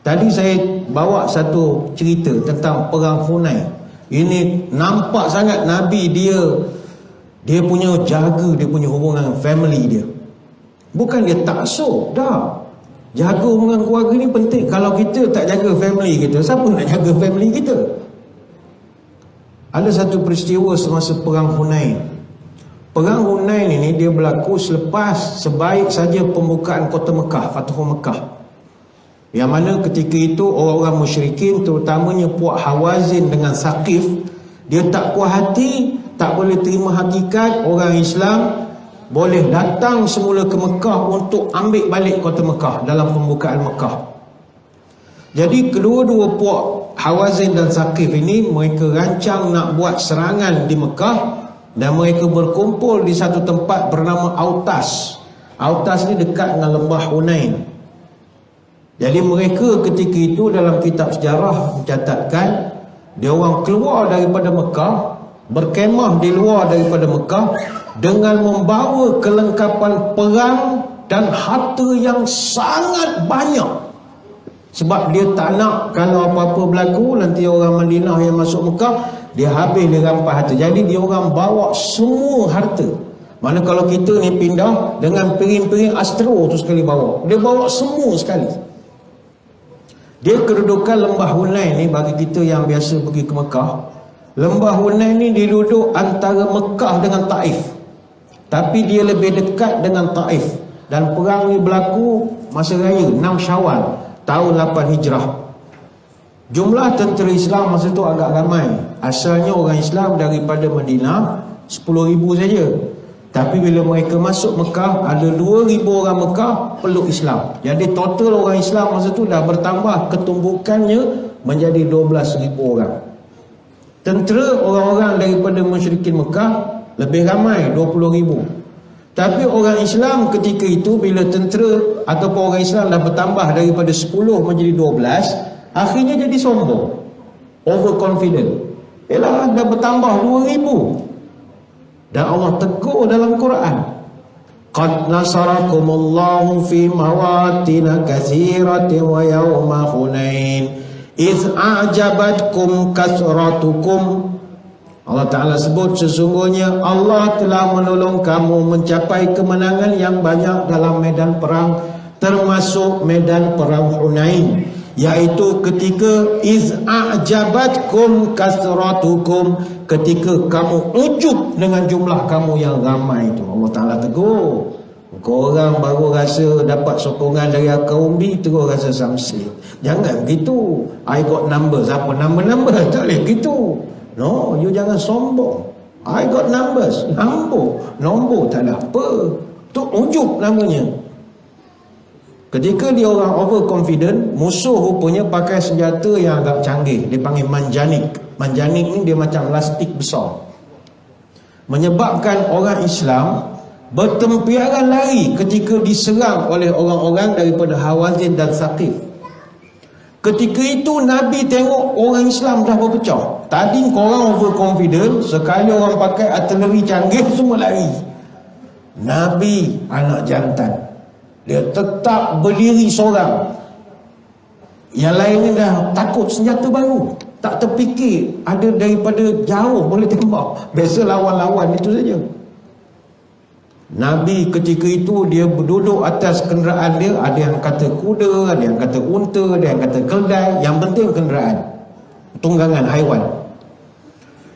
Tadi saya bawa satu cerita tentang perang Hunain. Ini nampak sangat Nabi dia punya jaga, dia punya hubungan family dia. Bukan dia taksub dah. Jaga hubungan keluarga ni penting. Kalau kita tak jaga family kita, siapa nak jaga family kita? Ada satu peristiwa semasa perang Hunain. Perang Hunain ini dia berlaku selepas sebaik saja pembukaan kota Mekah, Fathu Mekah. Yang mana ketika itu orang-orang musyrikin, terutamanya puak Hawazin dengan Saqif, dia tak puas hati, tak boleh terima hakikat orang Islam boleh datang semula ke Mekah untuk ambil balik kota Mekah dalam pembukaan Mekah. Jadi kedua-dua puak Hawazin dan Saqif ini mereka rancang nak buat serangan di Mekah, dan mereka berkumpul di satu tempat bernama Autas. Autas ni dekat dengan lembah Hunain. Jadi mereka ketika itu dalam kitab sejarah mencatatkan dia orang keluar daripada Mekah, berkemah di luar daripada Mekah dengan membawa kelengkapan perang dan harta yang sangat banyak. Sebab dia tak nak kalau apa-apa berlaku nanti orang Madinah yang masuk Mekah dia habis dia rampas harta. Jadi dia orang bawa semua harta. Mana kalau kita ni pindah dengan piring-piring Astro tu sekali bawa, dia bawa semua sekali. Dia kedudukan lembah Hunain ni bagi kita yang biasa pergi ke Mekah. Lembah Hunain ni dia duduk antara Mekah dengan Taif. Tapi dia lebih dekat dengan Taif. Dan perang ni berlaku masa raya 6 Syawal tahun 8 Hijrah. Jumlah tentera Islam masa tu agak ramai. Asalnya orang Islam daripada Madinah 10,000 saja. Tapi bila mereka masuk Mekah, ada 2,000 orang Mekah peluk Islam. Jadi total orang Islam masa tu dah bertambah ketumbukannya menjadi 12,000 orang. Tentera orang-orang daripada musyrikin Mekah lebih ramai, 20,000. Tapi orang Islam ketika itu bila tentera ataupun orang Islam dah bertambah daripada 10 menjadi 12, akhirnya jadi sombong, overconfident. Yalah, dah bertambah 2,000. Dan Allah tegur dalam Quran, qad nasarakumullahu fi mawatin katsiratin wa yawma Hunain iz a'jabatkum kasratukum. Allah Ta'ala sebut sesungguhnya Allah telah menolong kamu mencapai kemenangan yang banyak dalam medan perang, termasuk medan perang Hunain, yaitu ketika iz a'jabatkum kasratukum, ketika kamu ujub dengan jumlah kamu yang ramai itu. Allah Ta'ala tegur, kau orang baru rasa dapat sokongan dari kaum B, terus rasa samsi. Jangan gitu. I got numbers. Apa number? Tak boleh gitu. No, you jangan sombong. I got numbers. Nombor tak ada apa. Tu ujub namanya. Ketika dia orang overconfident, musuh rupanya pakai senjata yang agak canggih. Dia panggil manjanik. Manjanik ni dia macam lastik besar, menyebabkan orang Islam bertempiaran lari ketika diserang oleh orang-orang daripada Hawazin dan Saqif. Ketika itu Nabi tengok orang Islam dah berpecah. Tadi korang overconfident, sekali orang pakai artileri canggih semua lari. Nabi anak jantan, dia tetap berdiri seorang. Yang lain ni dah takut senjata baru, tak terfikir ada daripada jauh boleh tembak. Biasa lawan-lawan itu saja. Nabi ketika itu dia berduduk atas kenderaan dia. Ada yang kata kuda, ada yang kata unta, ada yang kata keldai. Yang penting kenderaan, tunggangan haiwan.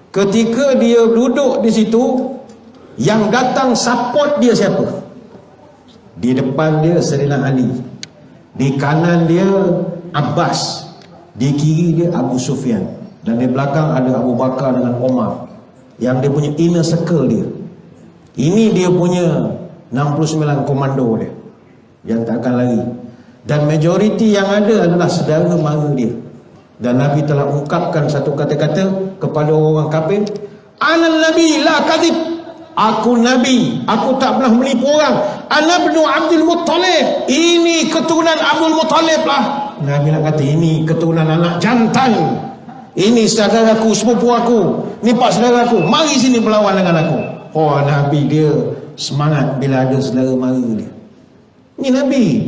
Ketika dia duduk di situ, yang datang support dia siapa? Di depan dia Sayyidina Ali, di kanan dia Abbas, di kiri dia Abu Sufyan, dan di belakang ada Abu Bakar dengan Omar, yang dia punya inner circle dia. Ini dia punya 69 komando dia yang tak akan lari. Dan majoriti yang ada adalah saudara mara dia. Dan Nabi telah ungkapkan satu kata-kata kepada orang kafir, Anan Nabi la kadhib. Aku Nabi, aku tak pernah menipu orang. Ana ibnu Abdul Muttalib. Ini keturunan Abdul Muttalib lah. Nabi nak kata ini keturunan anak jantan. Ini saudara aku, sepupu aku. Ni pak saudara aku. Mari sini berlawan dengan aku. Oh, Nabi dia semangat bila ada saudara mara dia. Ni Nabi,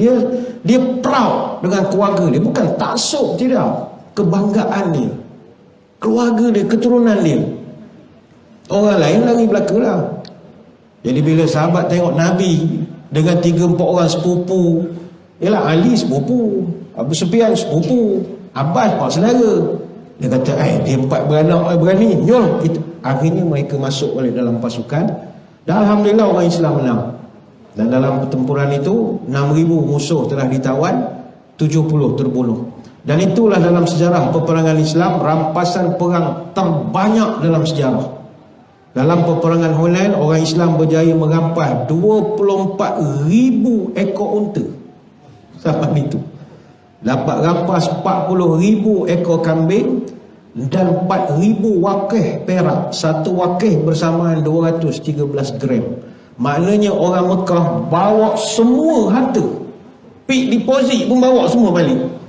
dia proud dengan keluarga dia. Bukan taksub, tidak. Kebanggaan dia, keluarga dia, keturunan dia. Orang lain lari belakang lah. Jadi bila sahabat tengok Nabi dengan 3-4 orang sepupu, ialah Ali sepupu, Abu Sufyan sepupu, Abbas pak saudara, dia kata dia 4 beranak berani nyol kita. Akhirnya mereka masuk balik dalam pasukan, dan Alhamdulillah orang Islam menang. Dan dalam pertempuran itu 6,000 musuh telah ditawan, 70 terbunuh. Dan itulah dalam sejarah peperangan Islam rampasan perang terbanyak dalam sejarah. Dalam peperangan Hunain, orang Islam berjaya merampas 24,000 ekor unta. Zaman itu dapat rampas 40,000 ekor kambing dan 4,000 wakih perak. Satu wakih bersamaan 213 gram. Maknanya orang Mekah bawa semua harta, pik deposit pun bawa semua balik.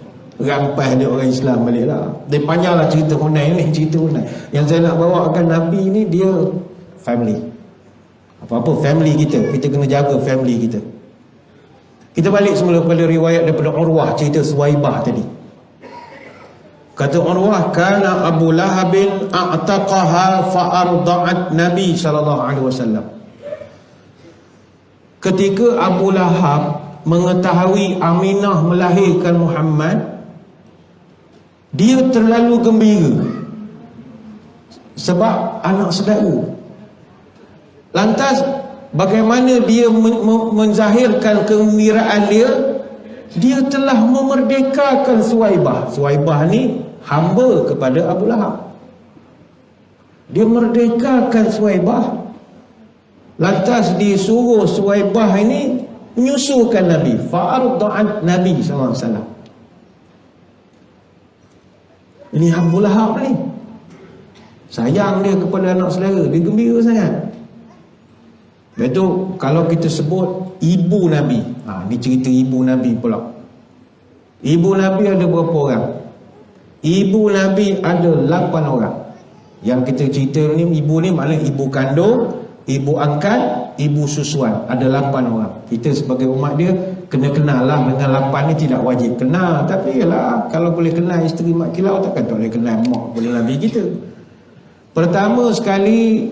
Rampas dia orang Islam balik lah. Dia panjanglah cerita Hunain ni, cerita Hunain. Yang saya nak bawakan Nabi ni, dia family. Apa-apa family kita kena jaga family kita. Kita balik semula pada riwayat daripada Urwah, cerita Suwaibah tadi. Kata Urwah, kana Abu Lahabin a'taqaha fa'arda'at Nabi SAW. Ketika Abu Lahab mengetahui Aminah melahirkan Muhammad, dia terlalu gembira sebab anak saudara. Lantas bagaimana dia menzahirkan kegembiraan dia? Dia telah memerdekakan Suwaibah. Suwaibah ni hamba kepada Abu Lahab. Dia merdekakan Suwaibah. Lantas disuruh Suwaibah ini menyusukan Nabi. Fa'arda'at Nabi SAW. Ini Abu Lahab ni sayang dia kepada anak saudara, dia gembira sangat. Itu kalau kita sebut ibu Nabi, ni cerita ibu Nabi pula. Ibu Nabi ada berapa orang? Ibu Nabi ada 8 orang. Yang kita cerita ni, ibu ni maknanya ibu kandung ibu angkat, ibu susuan. Ada 8 orang. Kita sebagai umat dia kena kenal lah. Dengan 8 ni tidak wajib kenal. Tapi yalah, kalau boleh kenal isteri mak kilau, takkan tak boleh kenal mak boleh Nabi kita. Pertama sekali,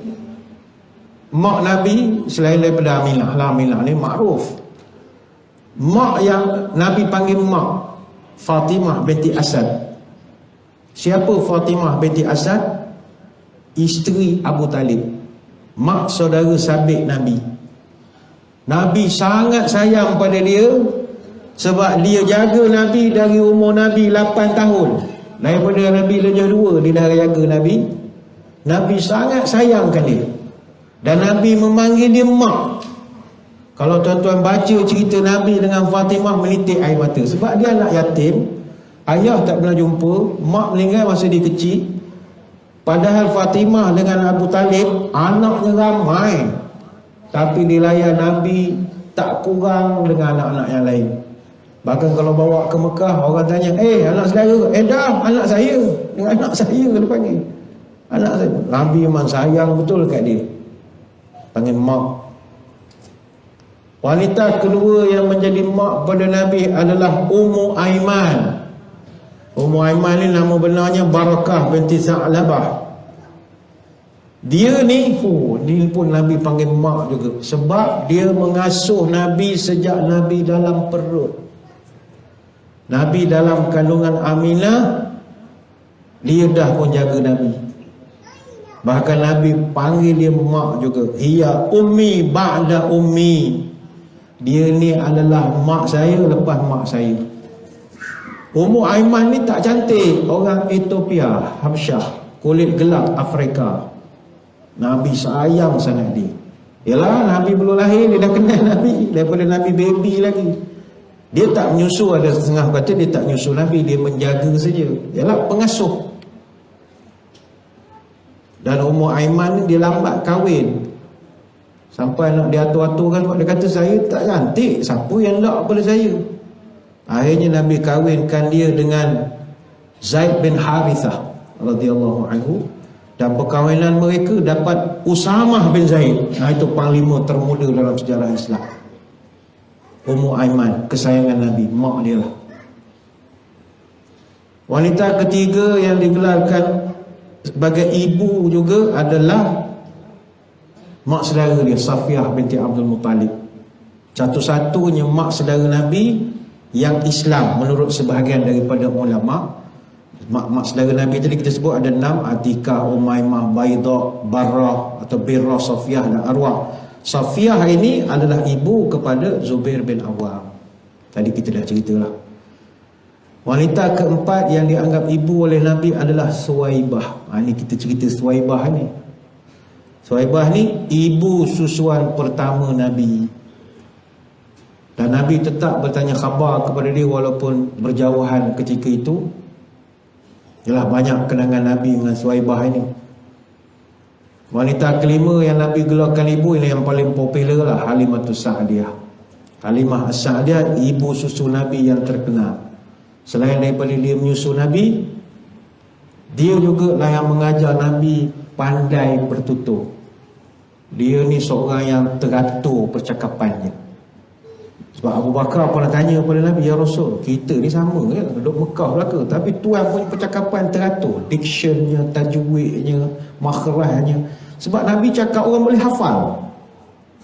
mak Nabi selain daripada Aminah lah. Aminah ni makruf. Mak yang Nabi panggil mak, Fatimah binti Asad. Siapa Fatimah binti Asad? Isteri Abu Talib, mak saudara sabik Nabi. Nabi sangat sayang pada dia, sebab dia jaga Nabi dari umur Nabi 8 tahun. Daripada Nabi darjah 2 dia dah jaga Nabi. Nabi sangat sayangkan dia, dan Nabi memanggil dia mak. Kalau tuan-tuan baca cerita Nabi dengan Fatimah, menitik air mata. Sebab dia anak yatim, ayah tak pernah jumpa, mak meninggal masa dia kecil. Padahal Fatimah dengan Abu Talib anaknya ramai, tapi dilayan Nabi tak kurang dengan anak-anak yang lain. Bahkan kalau bawa ke Mekah, orang tanya, anak saudara? Dah, anak saya. Dengan anak saya dia panggil. Anak saya. Nabi memang sayang betul kat dia, panggil mak. Wanita kedua yang menjadi mak pada Nabi adalah Ummu Aiman. Ummu Aiman ni nama benarnya Barakah binti Sa'labah. Dia ni pun Nabi panggil mak juga, sebab dia mengasuh Nabi sejak Nabi dalam perut. Nabi dalam kandungan Aminah, dia dah pun jaga Nabi. Bahkan Nabi panggil dia mak juga. Hiya ummi ba'da ummi. Dia ni adalah mak saya lepas mak saya. Ummu Aiman ni tak cantik, orang Ethiopia, Habsyah, kulit gelap Afrika. Nabi sayang sangat dia. Yalah, Nabi belum lahir dia dah kenal Nabi, daripada Nabi baby lagi. Dia tak menyusu, ada setengah kata dia tak menyusu Nabi, dia menjaga saja. Yalah, pengasuh. Dan Ummu Aiman ni dia lambat kahwin, sampai nak diatur-aturkan. Dia kata, saya tak cantik, siapa yang nak pada saya? Akhirnya Nabi kahwinkan dia dengan Zaid bin Harithah radhiyallahu anhu, dan perkahwinan mereka dapat Usamah bin Zaid. Itu panglima termuda dalam sejarah Islam. Ummu Aiman, kesayangan Nabi, mak dia lah. Wanita ketiga yang digelarkan sebagai ibu juga adalah mak saudara dia, Safiyah binti Abdul Muttalib. Satu-satunya mak saudara Nabi yang Islam menurut sebahagian daripada ulama. Mak saudara Nabi tadi kita sebut ada 6, Atikah, Umaymah, Baidah, Barrah atau Birrah, Safiyah dan Arwah. Safiyah ini adalah ibu kepada Zubair bin Awam. Tadi kita dah ceritalah. Wanita keempat yang dianggap ibu oleh Nabi adalah Suwaibah. Ini kita cerita Suwaibah ni. Suwaibah ni ibu susuan pertama Nabi. Dan Nabi tetap bertanya khabar kepada dia walaupun berjauhan ketika itu. Yalah, banyak kenangan Nabi dengan Suwaibah ini. Wanita kelima yang Nabi gelarkan ibu, ini yang paling popular lah, Halimatus Sa'diyah. Halimah As-Sa'diyah, ibu susu Nabi yang terkenal. Selain daripada dia menyusu Nabi, dia juga lah yang mengajar Nabi pandai bertutur. Dia ni seorang yang teratur percakapannya. Sebab Abu Bakar pernah tanya kepada Nabi, ya Rasul, kita ni sama ke? Duduk Mekah belaka, tapi tuan punya percakapan teratur, dictionnya, tajwidnya, makhrajnya. Sebab Nabi cakap orang boleh hafal.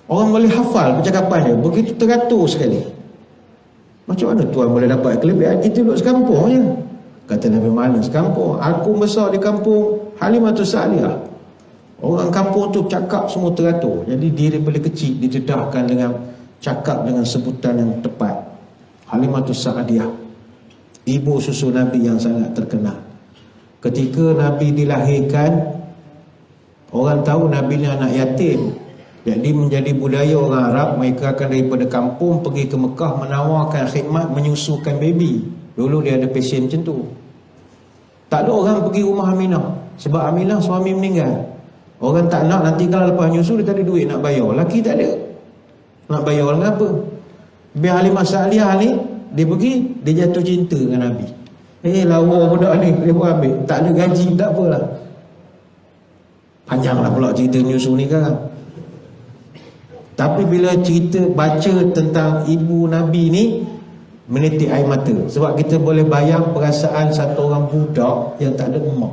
Orang boleh hafal percakapannya, begitu teratur sekali. Macam mana tuan boleh dapat kelebihan? Kita duduk sekampung je. Kata Nabi, mana sekampung? Aku besar di kampung Halimatus Sa'diyah. Orang kampung tu cakap semua teratur. Jadi dia daripada kecil didedahkan dengan cakap dengan sebutan yang tepat. Halimatus Sa'diyah, ibu susu Nabi yang sangat terkenal. Ketika Nabi dilahirkan, orang tahu Nabi ni anak yatim. Jadi menjadi budaya orang Arab, mereka akan daripada kampung pergi ke Mekah menawarkan khidmat menyusukan baby. Dulu dia ada pasien macam tu. Tak ada orang pergi rumah Aminah, sebab Aminah suami meninggal. Orang tak nak, nanti kalau lepas menyusu dia tak ada duit nak bayar. Laki tak ada, nak bayar orang apa? Biar Halimah Sa'diyah ni, dia pergi, dia jatuh cinta dengan Nabi. Lawa budak ni, dia pun ambil. Tak ada gaji, tak apalah. Panjanglah pula cerita nyusu ni kan. Tapi bila cerita baca tentang ibu Nabi ni, menitik air mata. Sebab kita boleh bayang perasaan satu orang budak yang tak ada emak.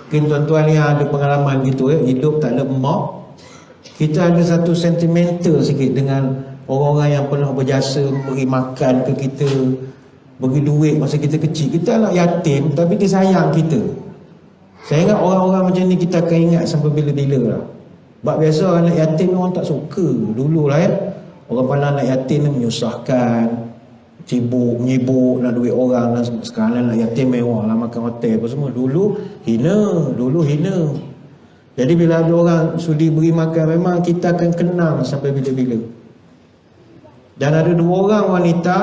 Mungkin tuan-tuan yang ada pengalaman gitu hidup tak ada emak. Kita ada satu sentimental sikit dengan orang-orang yang pernah berjasa beri makan ke kita, bagi duit masa kita kecil. Kita anak yatim tapi dia sayang kita. Saya ingat orang-orang macam ni kita akan ingat sampai bila-bila lah. Sebab biasa anak yatim orang tak suka. Dulu lah orang pandang anak yatim ni menyusahkan, menyibuk nak duit orang. Dan sekarang anak yatim mewah lah, makan hotel apa semua. Dulu hina. Jadi bila ada orang sudi beri makan, memang kita akan kenang sampai bila-bila. Dan ada dua orang wanita,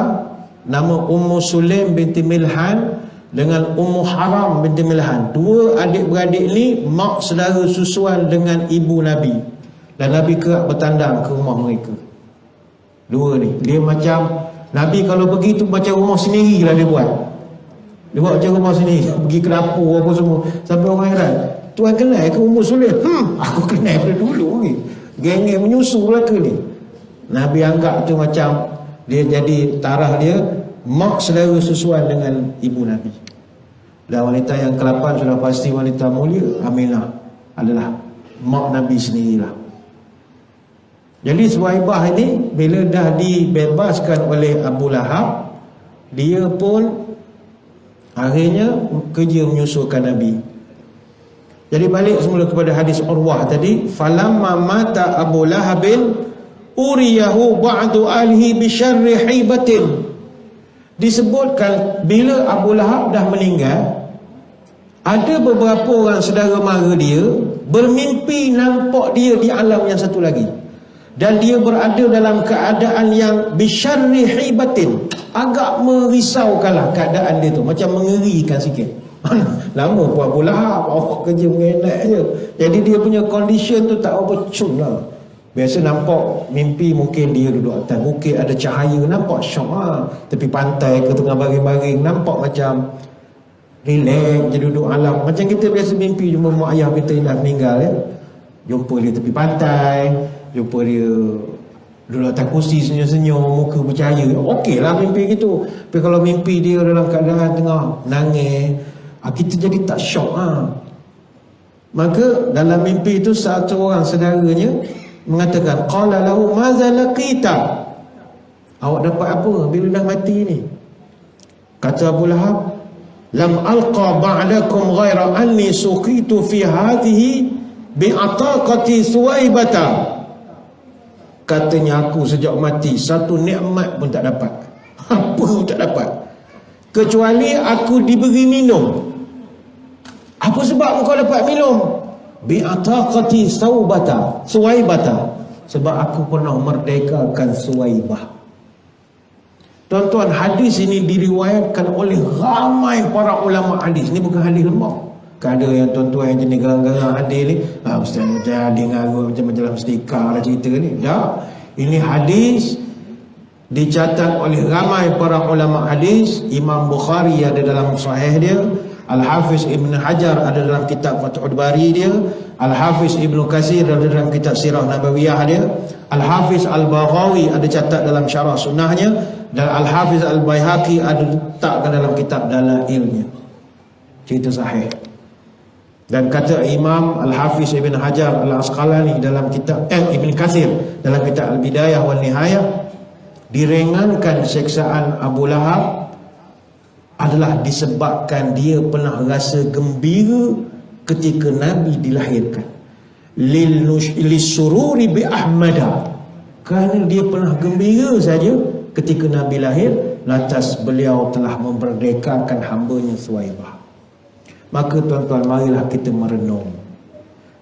nama Ummu Sulaim binti Milhan dengan Ummu Haram binti Milhan. Dua adik-beradik ni mak saudara susuan dengan ibu Nabi. Dan Nabi kerap bertandang ke rumah mereka. Dua ni, dia macam Nabi kalau pergi tu macam rumah sendiri lah dia buat. Dia buat macam rumah sendiri, pergi ke dapur apa semua. Sampai orang heran, tuan kenal ke Ummu Sulaim? Aku kenal dari dulu ni. Geng-geng menyusu belaka ni. Nabi anggap tu macam dia jadi tarah dia mak saudara susuan dengan ibu Nabi. Dan wanita yang ke-8 sudah pasti wanita mulia, Aminah adalah mak Nabi sendirilah. Jadi Suhaibah ini bila dah dibebaskan oleh Abu Lahab, dia pun akhirnya kerja menyusulkan Nabi. Jadi balik semula kepada hadis Urwah tadi, falamma mata Abu Lahabin uriyahu ba'du alihi bi syarri hibatin. Disebutkan bila Abu Lahab dah meninggal, ada beberapa orang saudara mara dia bermimpi nampak dia di alam yang satu lagi. Dan dia berada dalam keadaan yang bi syarri hibatin, agak merisaukanlah keadaan dia tu, macam mengerikan sikit. Lama pun Abu Lahab awak kerja mengenak je. Jadi dia punya condition tu tak apa cun lah. Biasa nampak mimpi mungkin dia duduk atas bukit, ada cahaya, nampak syok lah. Tepi pantai ke tengah baring-baring, nampak macam relax je duduk alam. Macam kita biasa mimpi jumpa mak ayah kita yang dah meninggal jumpa dia tepi pantai, jumpa dia duduk atas kursi senyum-senyum, muka bercahaya. Okey lah mimpi gitu. Tapi kalau mimpi dia dalam keadaan tengah nangis, kita jadi tak syok Maka dalam mimpi itu satu orang saudaranya mengatakan, qala lahu maza laqita, awak dapat apa bila dah mati ni? Kata Abu Lahab, lam alqa ba'dakum ghaira anni suqitu fi hadhihi bi'ataqati Suwaibata. Katanya aku sejak mati satu nikmat pun tak dapat. Apa pun tak dapat, kecuali aku diberi minum. Apa sebab kau dapat minum? Bi'ataqati Suwaibata, sebab aku pernah merdekakan Suwaibah. Tuan-tuan, hadis ini diriwayatkan oleh ramai para ulama hadis. Ini bukan hadis lemah. Ada yang tuan-tuan yang jenis garang-garang hadis ni, ustaz macam hadis ngarut macam majalah Mustika lah cerita ni. Tak, ini hadis dicatat oleh ramai para ulama hadis. Imam Bukhari ada dalam sahih dia, Al-Hafiz Ibn Hajar ada dalam kitab Fathul Bari dia, Al-Hafiz Ibn Katsir ada dalam kitab Sirah Nabawiyah dia, Al-Hafiz Al-Baghawi ada catat dalam Syarah Sunnahnya, dan Al-Hafiz Al-Baihaqi ada letakkan dalam kitab Dalailnya. Cerita sahih. Dan kata Imam Al-Hafiz Ibn Hajar Al-Asqalani dalam kitab Ibn Katsir dalam kitab Al-Bidayah wal Nihayah, diringankan siksaan Abu Lahab adalah disebabkan dia pernah rasa gembira ketika Nabi dilahirkan. Lisururi bi Ahmada, kerana dia pernah gembira saja ketika Nabi lahir, lantas beliau telah memerdekakan hambanya Suwaibah. Maka tuan-tuan, marilah kita merenung.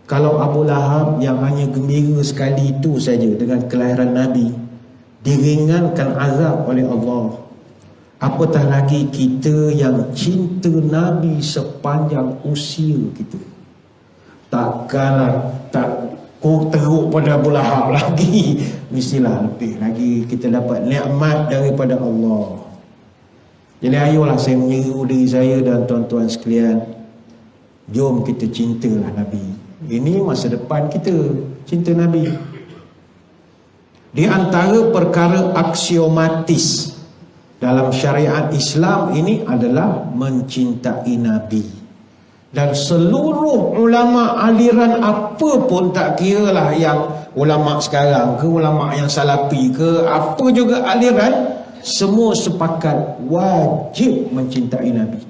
Kalau Abu Lahab yang hanya gembira sekali itu saja dengan kelahiran Nabi diringankan azab oleh Allah, apatah lagi kita yang cinta Nabi sepanjang usia kita. Takkanlah tak teruk pada Abu Lahab lagi. Mestilah lebih lagi kita dapat nikmat daripada Allah. Jadi ayolah saya menyeru diri saya dan tuan-tuan sekalian, jom kita cintalah Nabi. Ini masa depan kita, cinta Nabi. Di antara perkara aksiomatis dalam syariat Islam ini adalah mencintai Nabi. Dan seluruh ulama aliran apa pun, tak kira lah yang ulama sekarang ke, ulama yang salafi ke, apa juga aliran, semua sepakat wajib mencintai Nabi.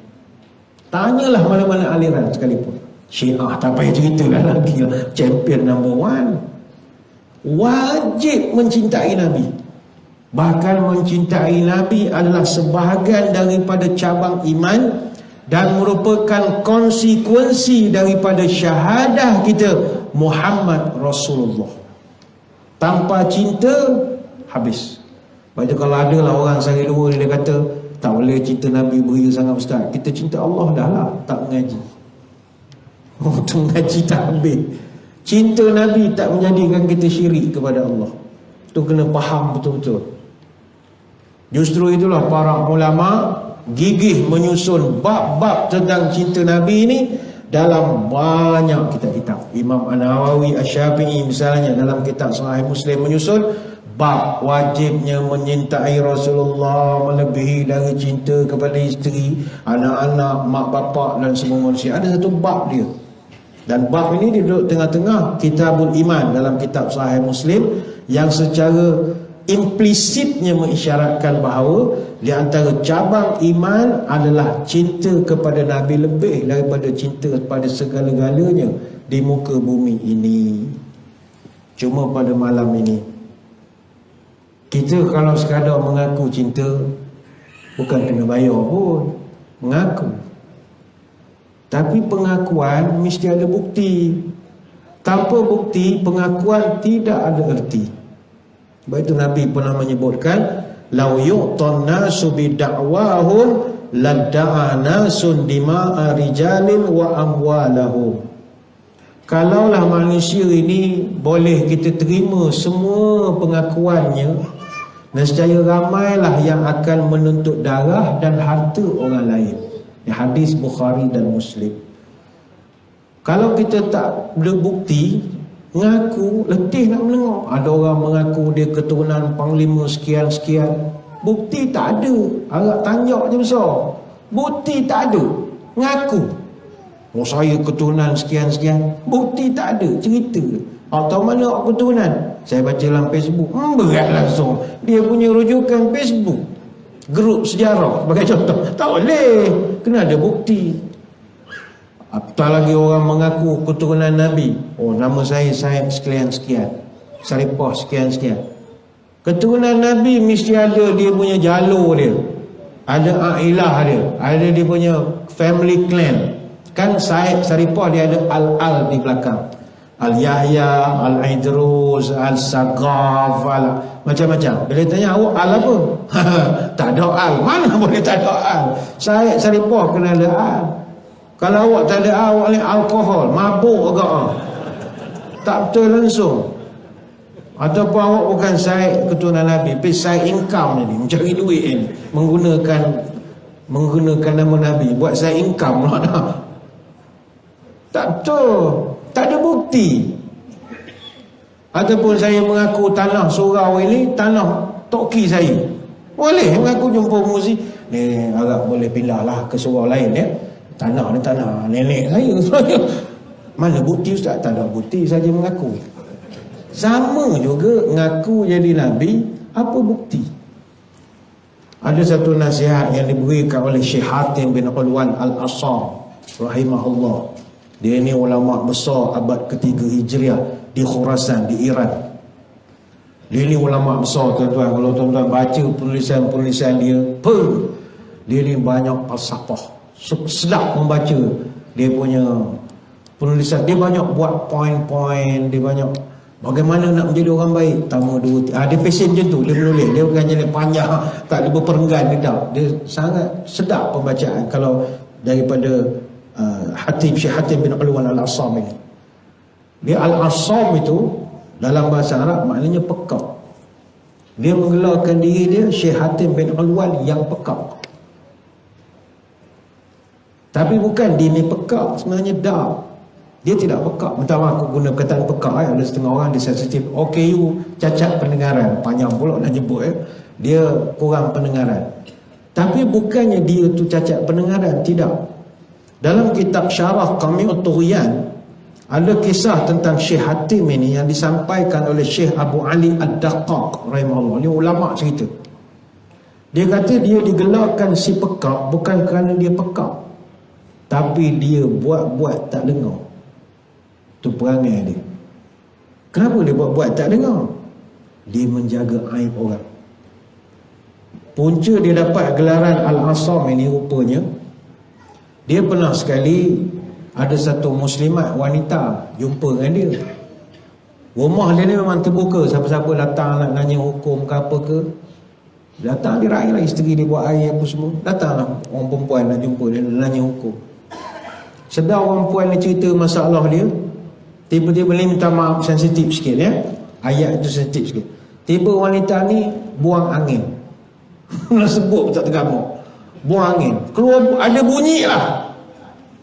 Tanyalah mana-mana aliran sekalipun. Syiah tak payah cerita lah lagi, champion number one. Wajib mencintai Nabi. Bahkan mencintai Nabi adalah sebahagian daripada cabang iman dan merupakan konsekuensi daripada syahadah kita Muhammad Rasulullah. Tanpa cinta, habis. Macam kalau ada lah orang sehari dua dia kata tak boleh cinta Nabi beria sangat ustaz. Kita cinta Allah dah lah, tak mengaji. Tu mengaji tak habis. Cinta Nabi tak menjadikan kita syirik kepada Allah. Tu kena faham betul-betul. Justru itulah para ulama gigih menyusun bab-bab tentang cinta Nabi ini dalam banyak kitab-kitab. Imam An-Nawawi Asy-Syafi'i misalnya dalam kitab Sahih Muslim menyusun bab wajibnya menyintai Rasulullah melebihi dari cinta kepada isteri, anak-anak, mak bapak dan semua manusia. Ada satu bab dia. Dan bab ini duduk tengah-tengah Kitabul Iman dalam kitab Sahih Muslim yang secara implisitnya mengisyaratkan bahawa di antara cabang iman adalah cinta kepada Nabi lebih daripada cinta kepada segala-galanya di muka bumi ini. Cuma pada malam ini kita kalau sekadar mengaku cinta, bukan kena bayar pun, mengaku. Tapi pengakuan mesti ada bukti. Tanpa bukti, pengakuan tidak ada erti. Sebab itu Nabi pernah menyebutkan, "Lau yu'tan nasu bid'awahum ladda'a nasun dima'a rijalin wa amwalahum." Kalaulah manusia ini boleh kita terima semua pengakuannya, nescaya ramailah yang akan menuntut darah dan harta orang lain. Hadis Bukhari dan Muslim. Kalau kita tak ada bukti, mengaku, letih nak menengok. Ada orang mengaku dia keturunan panglima sekian-sekian, bukti tak ada, harap tanjak je besar. Bukti tak ada, mengaku, oh saya keturunan sekian-sekian, bukti tak ada, cerita. Tahu mana awak keturunan? Saya baca dalam Facebook. Berat langsung, dia punya rujukan Facebook, grup sejarah sebagai contoh. Tak boleh, kena ada bukti. Apatah lagi orang mengaku keturunan Nabi. Oh, nama saya sekian-sekian, Saripah sekian-sekian. Keturunan Nabi mesti ada dia punya jalur dia, ada ailah dia, ada dia punya family clan. Kan Said Saripah dia ada al-al di belakang, Al-Yahya, Al-Idrus, Al-Sagaf, macam-macam. Bila tanya awak al apa? Tak ada al. Mana boleh tak ada al? Said Saripah kena ada al. Kalau awak tak ada al, awak ni alkohol, mabuk agak. Tak betul langsung. Ataupun awak bukan Said keturunan Nabi, tapi Said income ni, mencari duit ni, menggunakan nama Nabi, buat Said income lah. Tak betul, tak ada bukti. Ataupun saya mengaku tanah surau ini tanah toki saya, boleh mengaku jumpa muzi ni, agak boleh pindah lah ke surau lain ya. Tanah ni tanah nenek saya. Mana bukti ustaz? Tak ada bukti, saja mengaku. Sama juga ngaku jadi Nabi, apa bukti? Ada satu nasihat yang diberikan oleh Syekh Hatim bin Ulwan Al-Assam rahimahullah. Dia ni ulama besar abad ketiga Hijriah di Khurasan, di Iran. Dia ni ulama besar tuan-tuan. Kalau tuan-tuan baca penulisan-penulisan dia ni banyak falsafah. Sedap membaca dia punya penulisan. Dia banyak buat poin-poin, dia banyak bagaimana nak menjadi orang baik. Tama dua, dia pesen macam tu, dia menulis. Dia bukan jadi panjang, tak ada berperenggan, dia sangat sedap pembacaan kalau daripada Syekh Hatim bin Ulwan Al-Assam ini. Dia Al-Assam itu dalam bahasa Arab maknanya pekak. Dia menggelarkan diri dia Syekh Hatim bin Ulwan yang pekak. Tapi bukan dia ni pekak, sebenarnya dark. Dia tidak pekak. Minta maaf aku guna perkataan pekak. Ada setengah orang dia sensitif. OKU cacat pendengaran. Panjang pula nak nyebut. Dia kurang pendengaran. Tapi bukannya dia tu cacat pendengaran. Tidak. Dalam kitab Syarah Qami'ut Tughyan ada kisah tentang Syekh Hatim ini yang disampaikan oleh Syekh Abu Ali Ad-Daqqaq rahimahullah. Ini ulama cerita. Dia kata dia digelarkan si pekak bukan kerana dia pekak, tapi dia buat-buat tak dengar. Itu perangai dia. Kenapa dia buat-buat tak dengar? Dia menjaga aib orang. Punca dia dapat gelaran Al-Asam ini rupanya, dia pernah sekali ada satu muslimat wanita jumpa dengan dia. Rumah dia ni memang terbuka, siapa-siapa datang nak nanya hukum ke apa ke, datang dia raih lah, isteri dia buat air apa semua, datanglah orang perempuan nak jumpa dia, nak nanya hukum. Sedar orang perempuan ni cerita masalah dia, tiba-tiba ni minta maaf, sensitif sikit ya, ayat tu sensitif sikit. Tiba wanita ni buang angin. Nak sebut tak tergamuk, buang angin, keluar ada bunyi lah,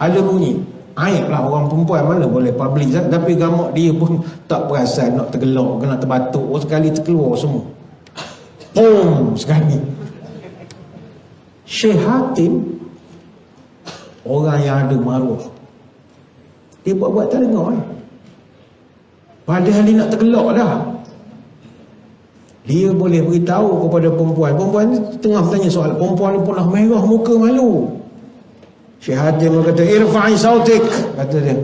ada bunyi. Aib lah orang perempuan, mana boleh public. Tapi gamuk dia pun tak perasan, nak tergelak ke nak terbatuk, sekali terkeluar semua. Boom sekali. Syekh Hatim orang yang ada maruah, dia buat-buat tak dengar padahal dia nak tergelak dah. Dia boleh beritahu kepada perempuan. Perempuan ni tengah bertanya soal, perempuan ni pun dah merah muka malu. Syekh Hatim kata, irfa'i sautik, kata dia,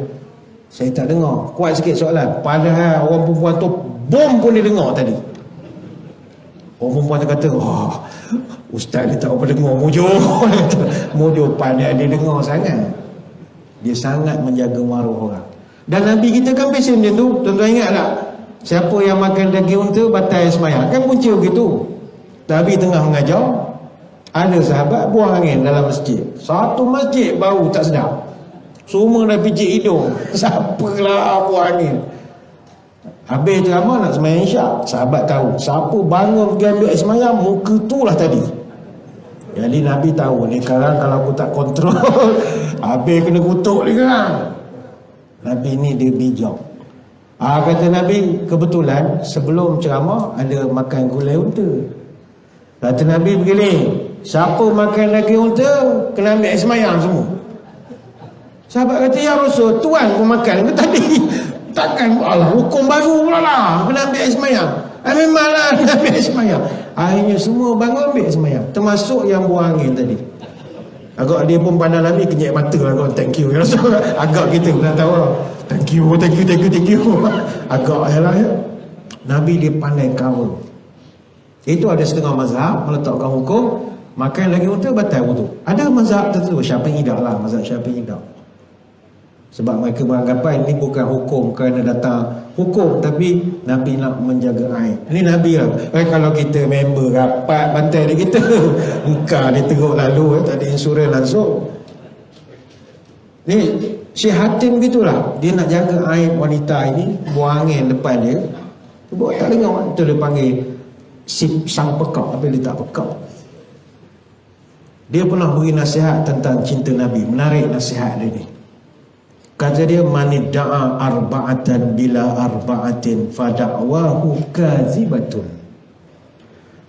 saya tak dengar, kuat sikit soalan. Padahal orang perempuan tu bom pun dia dengar tadi. Orang perempuan tu kata, ustaz ni tak apa dengar, mujur. Mujur, padahal dia dengar sangat. Dia sangat menjaga maruah orang. Dan Nabi kita kan pesen dia tu, tuan-tuan ingat tak? Siapa yang makan daging unta batal sembahyang, kan punca begitu. Nabi tengah mengajar, ada sahabat buang angin dalam masjid. Satu masjid bau tak sedap, semua dah pijik hidung. Siapalah buang angin. Habis ceramah nak sembahyang isyak, sahabat tahu siapa bangun pergi ambil air sembahyang, muka tu lah tadi. Jadi Nabi tahu ni sekarang kalau aku tak kontrol habis kena kutuk ni kan. Nabi ni dia bijak. Kata Nabi, kebetulan sebelum ceramah ada makan gulai unta. Kata Nabi begini, siapa makan daging unta kena ambil air sembahyang semua. Sahabat kata, ya Rasul, tuan pun makan ke tadi? Takkan Allah hukum baru pula lah, kena ambil air sembahyang. Memanglah kena ambil air sembahyang. Akhirnya semua bangun ambil air sembahyang, termasuk yang buang angin tadi. Agak dia pun pandang Nabi, kenyek mata lah, thank you ya Rasul. Agak kita pun tahu, thank you. Agak lah ya. Nabi dia pandai cover. Itu ada setengah mazhab meletakkan hukum makan daging unta batal wudu. Ada mazhab tertentu, Syafi'i tak lah, mazhab Syafi'i tak. Sebab mereka beranggapan ini bukan hukum kerana datang hukum, tapi Nabi nak menjaga aib. Ini Nabi lah. Kalau kita member rapat bantai dia kita, muka dia teruk lalu, tak ada insurans langsung. Ni Syekh Hatim gitulah, dia nak jaga aib wanita ini, buang angin depan dia. Buat tak dengar, itu dia panggil sang pekak, tapi dia tak pekak. Dia pernah beri nasihat tentang cinta Nabi, menarik nasihat dia ni. Kata dia, manidda'a arba'atan bila arba'atin fada'wahu kazibatun.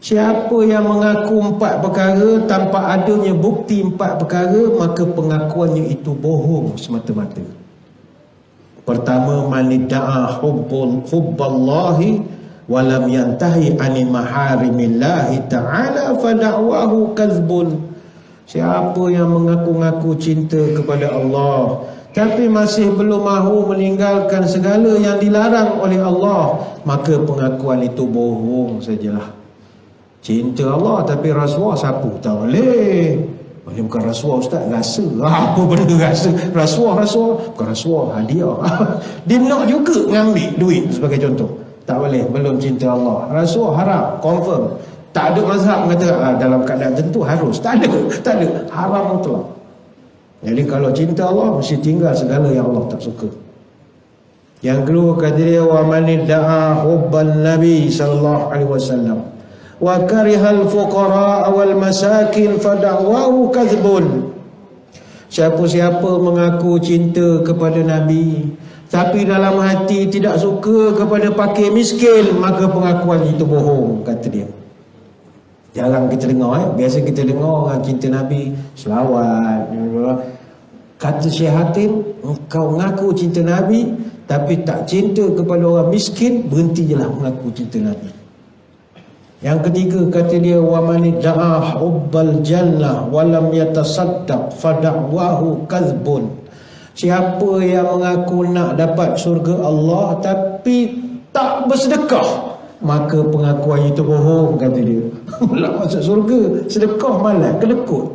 Siapa yang mengaku 4 perkara tanpa adanya bukti 4 perkara, maka pengakuannya itu bohong semata-mata. Pertama, manidda'a hubballahi walam yantahi ani maharimillahi ta'ala fada'wahu kazbun. Siapa yang mengaku-ngaku cinta kepada Allah tapi masih belum mahu meninggalkan segala yang dilarang oleh Allah, maka pengakuan itu bohong sajalah. Cinta Allah tapi rasuah sapu, tak boleh. Ini bukan rasuah ustaz, rasa. Apa benda rasa? Rasuah bukan rasuah, hadiah. Dia nak juga mengambil duit sebagai contoh. Tak boleh, belum cinta Allah. Rasuah haram, confirm. Tak ada mazhab mengata dalam keadaan tentu harus. Tak ada. Haram mutlak. Jadi kalau cinta Allah, mesti tinggal segala yang Allah tak suka. Yang kedua kata dia, wa manidda'a hubban Nabi sallallahu alaihi wasallam wa karihal fuqara wal masakin fada'wahu kadzbun. Siapa-siapa mengaku cinta kepada Nabi tapi dalam hati tidak suka kepada fakir miskin, maka pengakuan itu bohong, kata dia. Jarang kita dengar biasa kita dengar orang cinta Nabi selawat. Kata Syekh Hatim, engkau mengaku cinta Nabi tapi tak cinta kepada orang miskin, berhenti je lah mengaku cinta Nabi. Yang ketiga kata dia, wa man da'a hubbal jannah wa lam yatasaddaq fa da'wahu kadzbun. Siapa yang mengaku nak dapat surga Allah tapi tak bersedekah, maka pengakuan itu bohong, kata dia. Nak masuk surga, sedekah malah kedekut.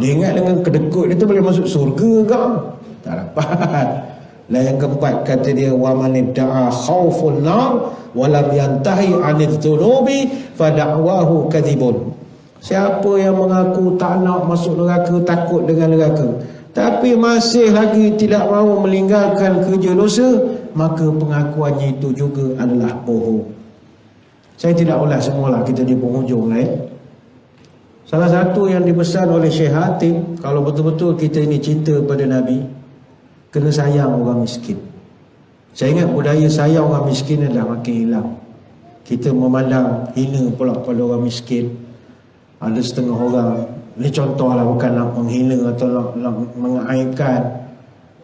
Dia ingat dengan kedekut itu boleh masuk surga ke? Tak dapat. Dan yang keempat kata dia, wa man da'a khaufun nar wa lam yantahi 'anil dhunubi fa da'wahu kadzibun. Siapa yang mengaku tak nak masuk neraka, takut dengan neraka, tapi masih lagi tidak mahu meninggalkan kerja dosa, maka pengakuannya itu juga adalah bohong. Saya tidak ulas semualah, kita di penghujung Salah satu yang dipesan oleh Syekh Hatim, kalau betul-betul kita ini cinta pada Nabi, kena sayang orang miskin. Saya ingat budaya sayang orang miskin adalah makin hilang. Kita memandang hina pula pada orang miskin. Ada setengah orang, ini contohlah, bukan nak menghina atau nak mengaibkan.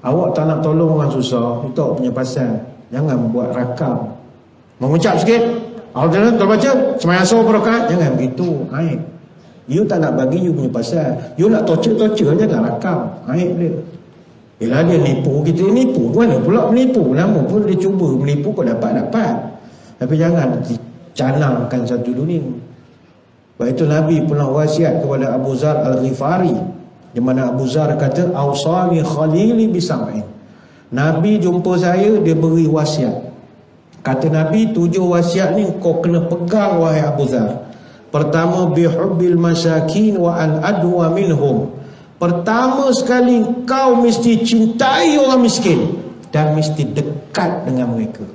Awak tak nak tolong orang susah, itu awak punya pasal. Jangan buat rakam. Mengucap sikit, awak tak baca sembahyang subuh berakaat, jangan begitu, aib. You tak nak bagi, you punya pasal. You nak torture, jangan rakam, aib dia. Bila dia nipu, kita nipu, mana pula menipu? Nama pun dia cuba menipu, kau dapat. Tapi jangan dicanangkan satu dunia. Sebab itu Nabi pernah wasiat kepada Abu Zar Al-Ghifari, di mana Abu Zar kata, awsani khalili bisam'in. Nabi jumpa saya, dia beri wasiat. Kata Nabi, 7 wasiat ni kau kena pegang wahai Abu Zar. Pertama, bihubbil masyakin wa an adwa minhum. Pertama sekali, kau mesti cintai orang miskin dan mesti dekat dengan mereka.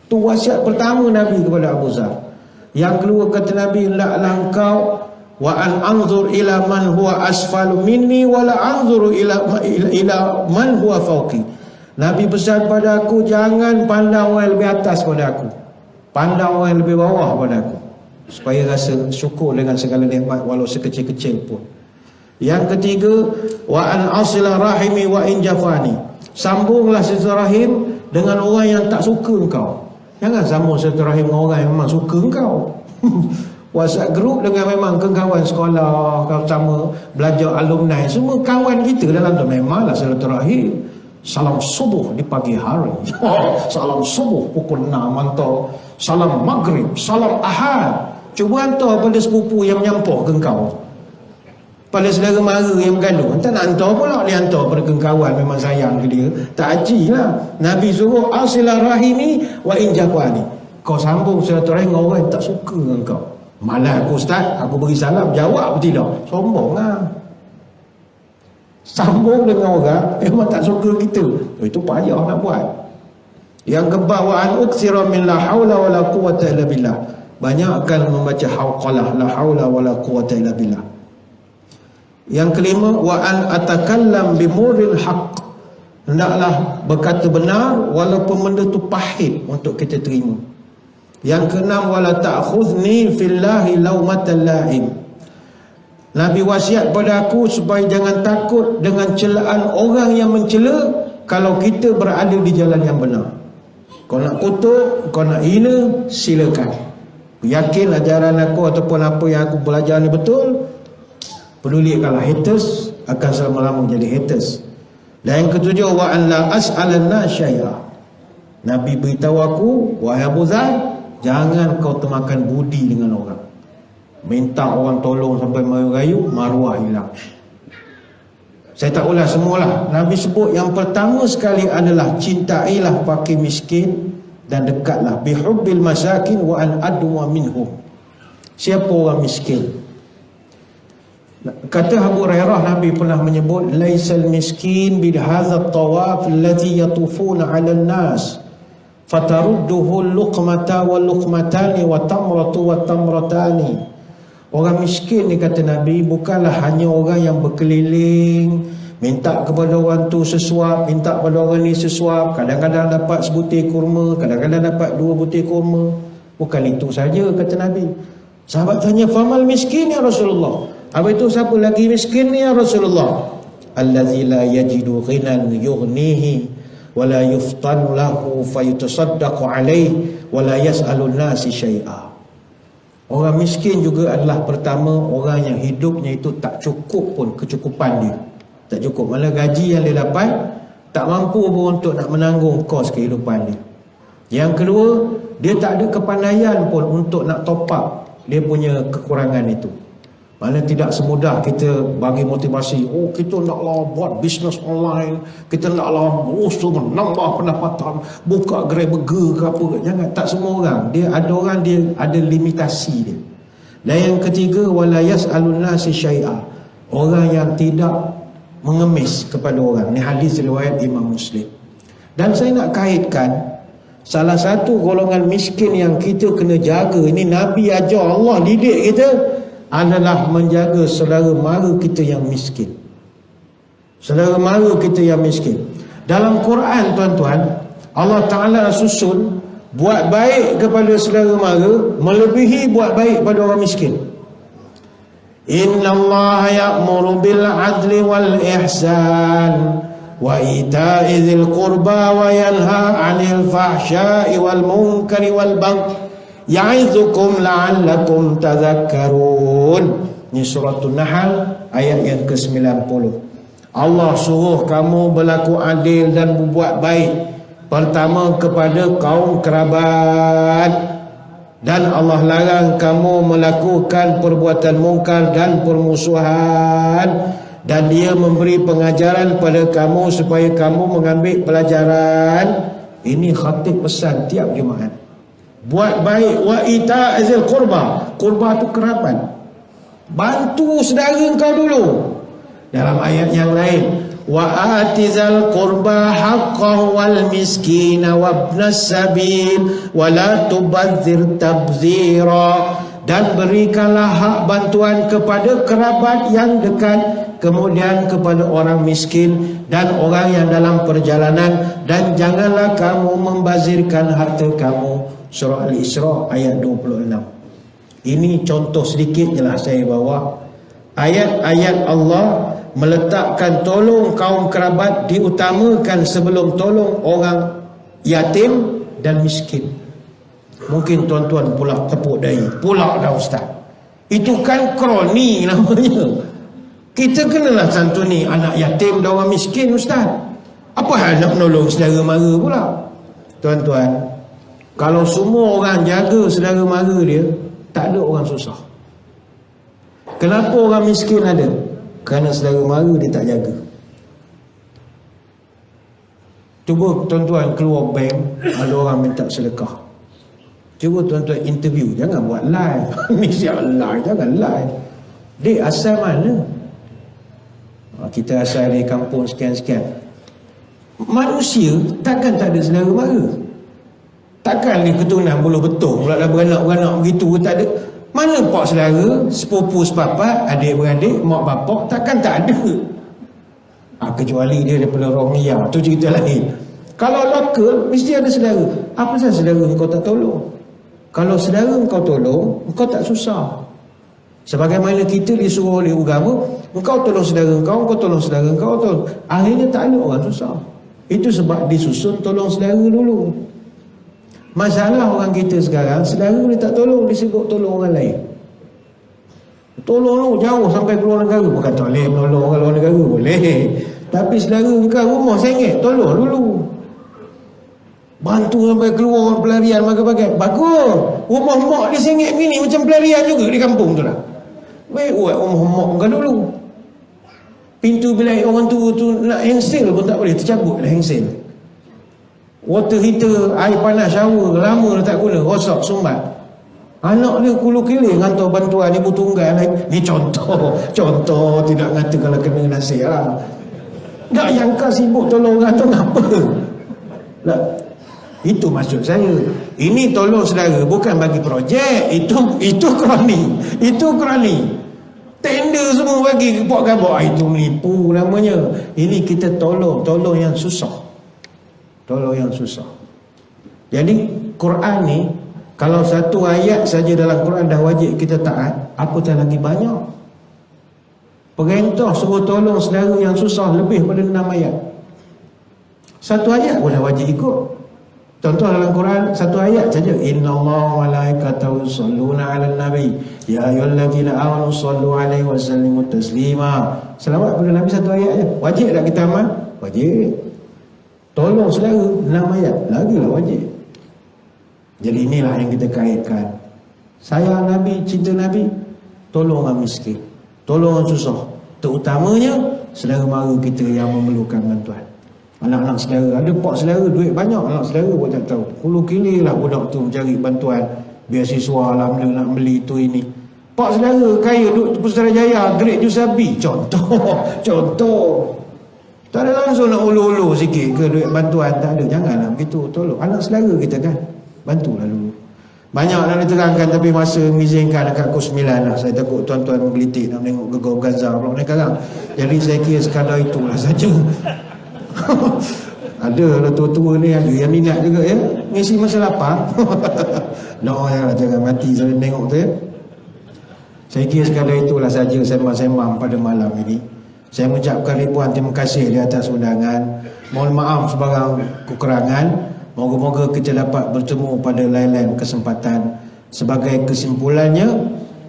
Itu wasiat pertama Nabi kepada Abu Zar. Yang kedua kata Nabi, hendaklah engkau wa an anzur ila man huwa asfalu minni wa la anzuru ila man huwa fawqi. Nabi pesan pada aku, jangan pandang orang yang lebih atas pada aku, pandang orang yang lebih bawah pada aku, supaya rasa syukur dengan segala nikmat walau sekecil-kecil pun. Yang ketiga, wa an asila rahimi wa in jafani. Sambunglah silaturahim dengan orang yang tak suka engkau. Jangan sambung silaturahim dengan orang yang memang suka engkau. WhatsApp group dengan memang kawan sekolah, kau sama belajar alumni, semua kawan kita dalam tu, memanglah silaturahim. Salam subuh di pagi hari, salam subuh pukul 6 hantar, salam maghrib, salam ahad. Cuba hantar pada sepupu yang menyampah ke engkau, pada saudara mara yang bergaduh. Tak nak hantar pula, dia hantar pada kawan memang sayang ke dia. Tak haji lah. Nabi suruh asilah rahimi wa injafani. Kau sambung silaturahim dengan orang yang tak suka dengan kau. Malah aku ustaz, aku beri salam, jawab atau tidak? Sombong lah. Sambung dengan orang memang tak suka kita, itu payah nak buat. Yang keempat, wa an uksira min la haula wala quwwata illa billah. Banyakkan membaca hauqalah, la haula wala quwwata illa billah. Yang kelima, wa an atakallam bimuril haqq. Hendaklah berkata benar walaupun benda tu pahit untuk kita terima. Yang keenam, wala ta'khudni fillahi laumatal laim. Nabi wasiat pada aku supaya jangan takut dengan celaan orang yang mencela kalau kita berada di jalan yang benar. Kau nak kutuk, kau nak hina, silakan. Yakin ajaran aku ataupun apa yang aku belajar ni betul. Peduli kalau haters akan selama-lama jadi haters. Dan yang ketujuh, wa an la as'alanna syai'a. Nabi beritahu aku, wahai Abu Zar, jangan kau termakan budi dengan orang. Minta orang tolong sampai merayu, maruah hilang. Saya tak ulas semualah. Nabi sebut yang pertama sekali adalah cintailah fakir miskin dan dekatlah bihubbil masakin wa an adwa minhum. Siapa orang miskin? Kata Abu Hurairah, Nabi pernah menyebut, laisal miskin bil hadha at-tawaf alladhi yatufuna 'ala an-nas fatarudduhu al-luqmata wal luqmatani wa tamratu wa tamratani. Orang miskin ni kata Nabi bukanlah hanya orang yang berkeliling minta kepada orang tu sesuap, minta kepada orang ni sesuap, kadang-kadang dapat sebutir kurma, kadang-kadang dapat 2 butir kurma. Bukan itu saja, kata Nabi. Sahabat tanya, famal miskin ya Rasulullah? Apa itu siapa lagi miskin ya Rasulullah? Allazi la yajidu ghinan yughnihi wa la yuftanu lahu fayutasaddaqu alaihi wa la yas'alun nasi syai'a. Orang miskin juga adalah pertama orang yang hidupnya itu tak cukup pun kecukupan dia. Tak cukup, malah gaji yang dia dapat tak mampu pun untuk nak menanggung kos kehidupan dia. Yang kedua, dia tak ada kepandaian pun untuk nak top up dia punya kekurangan itu. Mana tidak semudah kita bagi motivasi, oh kita naklah buat bisnes online, kita naklah menambah pendapatan, buka gerai burger ke apa ke. Jangan, tak semua orang. Dia ada orang dia ada limitasi dia. Dan yang ketiga, wala yas'alun nasi syai'a. Orang yang tidak mengemis kepada orang. Ini hadis riwayat Imam Muslim. Dan saya nak kaitkan salah satu golongan miskin yang kita kena jaga, ini Nabi ajar, Allah didik kita, adalah menjaga saudara mara kita yang miskin. Saudara mara kita yang miskin. Dalam Quran, tuan-tuan, Allah Ta'ala susun buat baik kepada saudara mara melebihi buat baik pada orang miskin. Inna Allah ya'muru bil adli wal ihsan wa ita'i dzil qurba wa yanha 'anil fahsya'i wal munkari wal baghi ya'izukum la'allakum tadhakkarun. Ini suratul Nahl ayat yang ke-90. Allah suruh kamu berlaku adil dan berbuat baik, pertama kepada kaum kerabat, dan Allah larang kamu melakukan perbuatan mungkar dan permusuhan, dan dia memberi pengajaran pada kamu supaya kamu mengambil pelajaran. Ini khatib pesan tiap Jumaat. Buat baik, wa ita'izil qurba. Qurba itu kerabat. Bantu saudara engkau dulu. Dalam ayat yang lain, wa atizal qurba haqqahu wal miskina wabnas sabil wa la tubadzir tabzira. Dan berikanlah hak bantuan kepada kerabat yang dekat, kemudian kepada orang miskin dan orang yang dalam perjalanan, dan janganlah kamu membazirkan harta kamu. Surah Al-Isra ayat 26. Ini contoh sedikit je lah saya bawa. Ayat-ayat Allah meletakkan tolong kaum kerabat diutamakan sebelum tolong orang yatim dan miskin. Mungkin tuan-tuan pula tepuk dahi, pula dah ustaz, itu kan kroni namanya. Kita kenalah santuni anak yatim dan orang miskin ustaz. Apa hal nak menolong saudara mara pula? Tuan-tuan, kalau semua orang jaga saudara mara dia, tak ada orang susah. Kenapa orang miskin ada? Kerana saudara mara dia tak jaga. Cuba tuan-tuan keluar bank, ada orang minta sedekah. Cuba tuan-tuan interview, jangan buat live. Ni siap live, jangan live. Dia asal mana? Kita asal dari kampung sekian-sekian. Manusia takkan tak ada saudara mara. Takkan dia keturunan buluh betung pula dah beranak-beranak begitu, tak ada. Mana pak saudara, sepupu sepapat, adik-beradik, mak bapak, takkan tak ada. Kecuali dia daripada Rohingya, tu cerita lain. Kalau lokal, mesti ada saudara. Apa sahaja saudara kau tak tolong? Kalau saudara kau tolong, kau tak susah. Sebagaimana kita disuruh oleh agama, engkau tolong saudara kau tolong saudara kau tolong. Akhirnya tak ada orang susah. Itu sebab disusun tolong saudara dulu. Masalah orang kita sekarang, saudara dia tak tolong, dia sibuk tolong orang lain. Tolong lu jauh sampai keluar negara. Bukan tak boleh menolong orang luar negara, boleh. Tapi saudara engkau rumah sengit, tolong dulu. Bantu sampai keluar pelarian bagai-bagai. Bagus. Rumah mak dia sengit begini macam pelarian juga di kampung tu lah. Baik buat rumah mak engkau dulu. Pintu bilik orang tua tu nak hangsel pun tak boleh, tercabut lah hangsel. Water heater, air panas shower lama dah tak guna, rosak sumbat. Anak dia kulu kiling hantar bantuan ibu tunggal. Ni contoh tidak ngata kalau kena nasihat. Tak yang kau sibuk tolong orang tu ngapa? Lah, itu maksud saya. Ini tolong saudara bukan bagi projek, itu kroni. Itu kroni. Tender semua bagi buat gambar. Itu menipu namanya. Ini kita tolong yang susah. Tolong yang susah. Jadi Quran ni, kalau satu ayat saja dalam Quran dah wajib kita taat, apatah lagi banyak. Perintah suruh tolong saudara yang susah lebih pada 6 ayat. Satu ayat pun dah wajib ikut. Contoh dalam Quran satu ayat saja, innallaha wa malaikatahu yusholluna 'alan nabi ya ayyuhallazina amanu shallu 'alaihi wa sallimu taslima. Selawat pada Nabi satu ayat je. Wajib tak kita amal? Wajib. Tolong saudara 6 ayat, lagilah wajib. Jadi inilah yang kita kaitkan. Sayang Nabi, cinta Nabi, tolong orang miskin, tolong orang susah. Terutamanya saudara mara kita yang memerlukan bantuan. Anak-anak saudara, ada pak saudara duit banyak, anak saudara pun tak tahu. Hulu kili lah budak tu mencari bantuan beasiswa lah, nak beli tu ini. Pak saudara kaya duduk Putrajaya, grade Jusabi. Contoh. Tak ada langsung nak ulu-ulu sikit ke duit bantuan, tak ada. Janganlah begitu, tolong. Anak saudara kita kan, bantulah dulu. Banyak nak diterangkan tapi masa mengizinkan dekat pukul 9 lah. Saya takut tuan-tuan menggelitik nak tengok Gegau Gaza pula ni sekarang. Jadi saya kira sekadar itulah saja. Ada lah tua-tua ni, ada yang minat juga ya, ngisi masa lapang. No, jangan mati saya tengok tu ya. Saya kira sekadar itulah saja sembang-sembang pada malam ini. Saya mengucapkan ribuan terima kasih di atas undangan. Mohon maaf sebarang kekurangan. Moga-moga kita dapat bertemu pada lain-lain kesempatan. Sebagai kesimpulannya,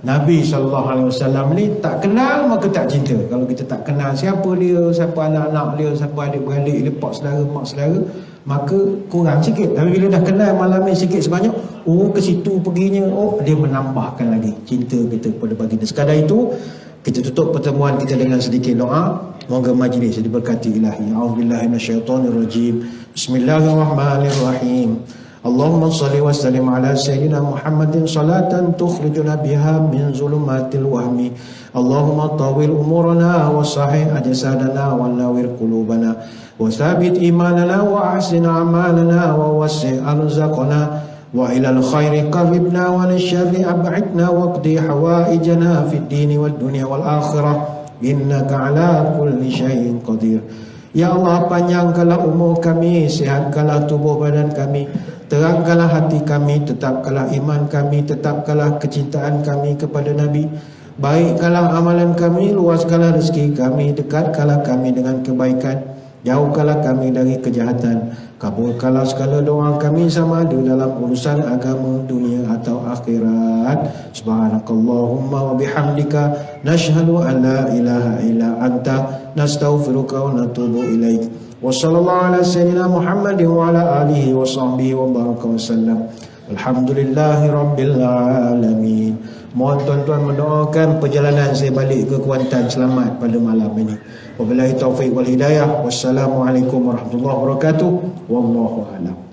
Nabi SAW ni tak kenal maka tak cinta. Kalau kita tak kenal siapa dia, siapa anak-anak dia, siapa adik-beradik dia, pak saudara, mak saudara, maka kurang sikit. Tapi bila dah kenal malam ni sikit sebanyak, oh ke situ perginya, oh dia menambahkan lagi cinta kita kepada baginda. Sekadar itu, kita tutup pertemuan kita dengan sedikit doa. Moga majlis diberkati ilahi. A'udzubillahi minasyaitonirrajim. Bismillahirrahmanirrahim. Allahumma salli wa sallim ala sayyidina Muhammadin salatan tukhrijuna biha min zulumatil wahmi. Allahumma tawil umurana wa sahih ajsadana wa nawwir qulubana wa thabit imanana wa ahsin a'malana wa wasi' arzaqana wa ilal khairi qarribna wa lisyarri ab'idna waqdi hawaijana fid dini wad dunya wal akhirah innaka ala kulli syai'in qadir. Ya Allah, panjangkanlah umur kami, sihatkanlah tubuh badan kami, terangkanlah hati kami, tetapkanlah iman kami, tetapkanlah kecintaan kami kepada Nabi, baikkanlah amalan kami, luaskanlah rezeki kami, dekatkanlah kami dengan kebaikan, jauhkanlah kami dari kejahatan, kabulkanlah segala doa kami sama ada dalam urusan agama, dunia atau akhirat. Subhanakallahumma wa bihamdika nashhadu an la ilaha illa anta nastaghfiruka wa natubu ilaik. Wa sallallahu ala sayyidina Muhammadin wa ala alihi wa sahbihi wa baraka wa sallam. Alhamdulillahi rabbil alamin. Mohon tuan-tuan mendoakan perjalanan saya balik ke Kuantan selamat pada malam ini. Wabillahi taufiq wal hidayah. Wassalamualaikum warahmatullahi wabarakatuh. Wallahu a'lam.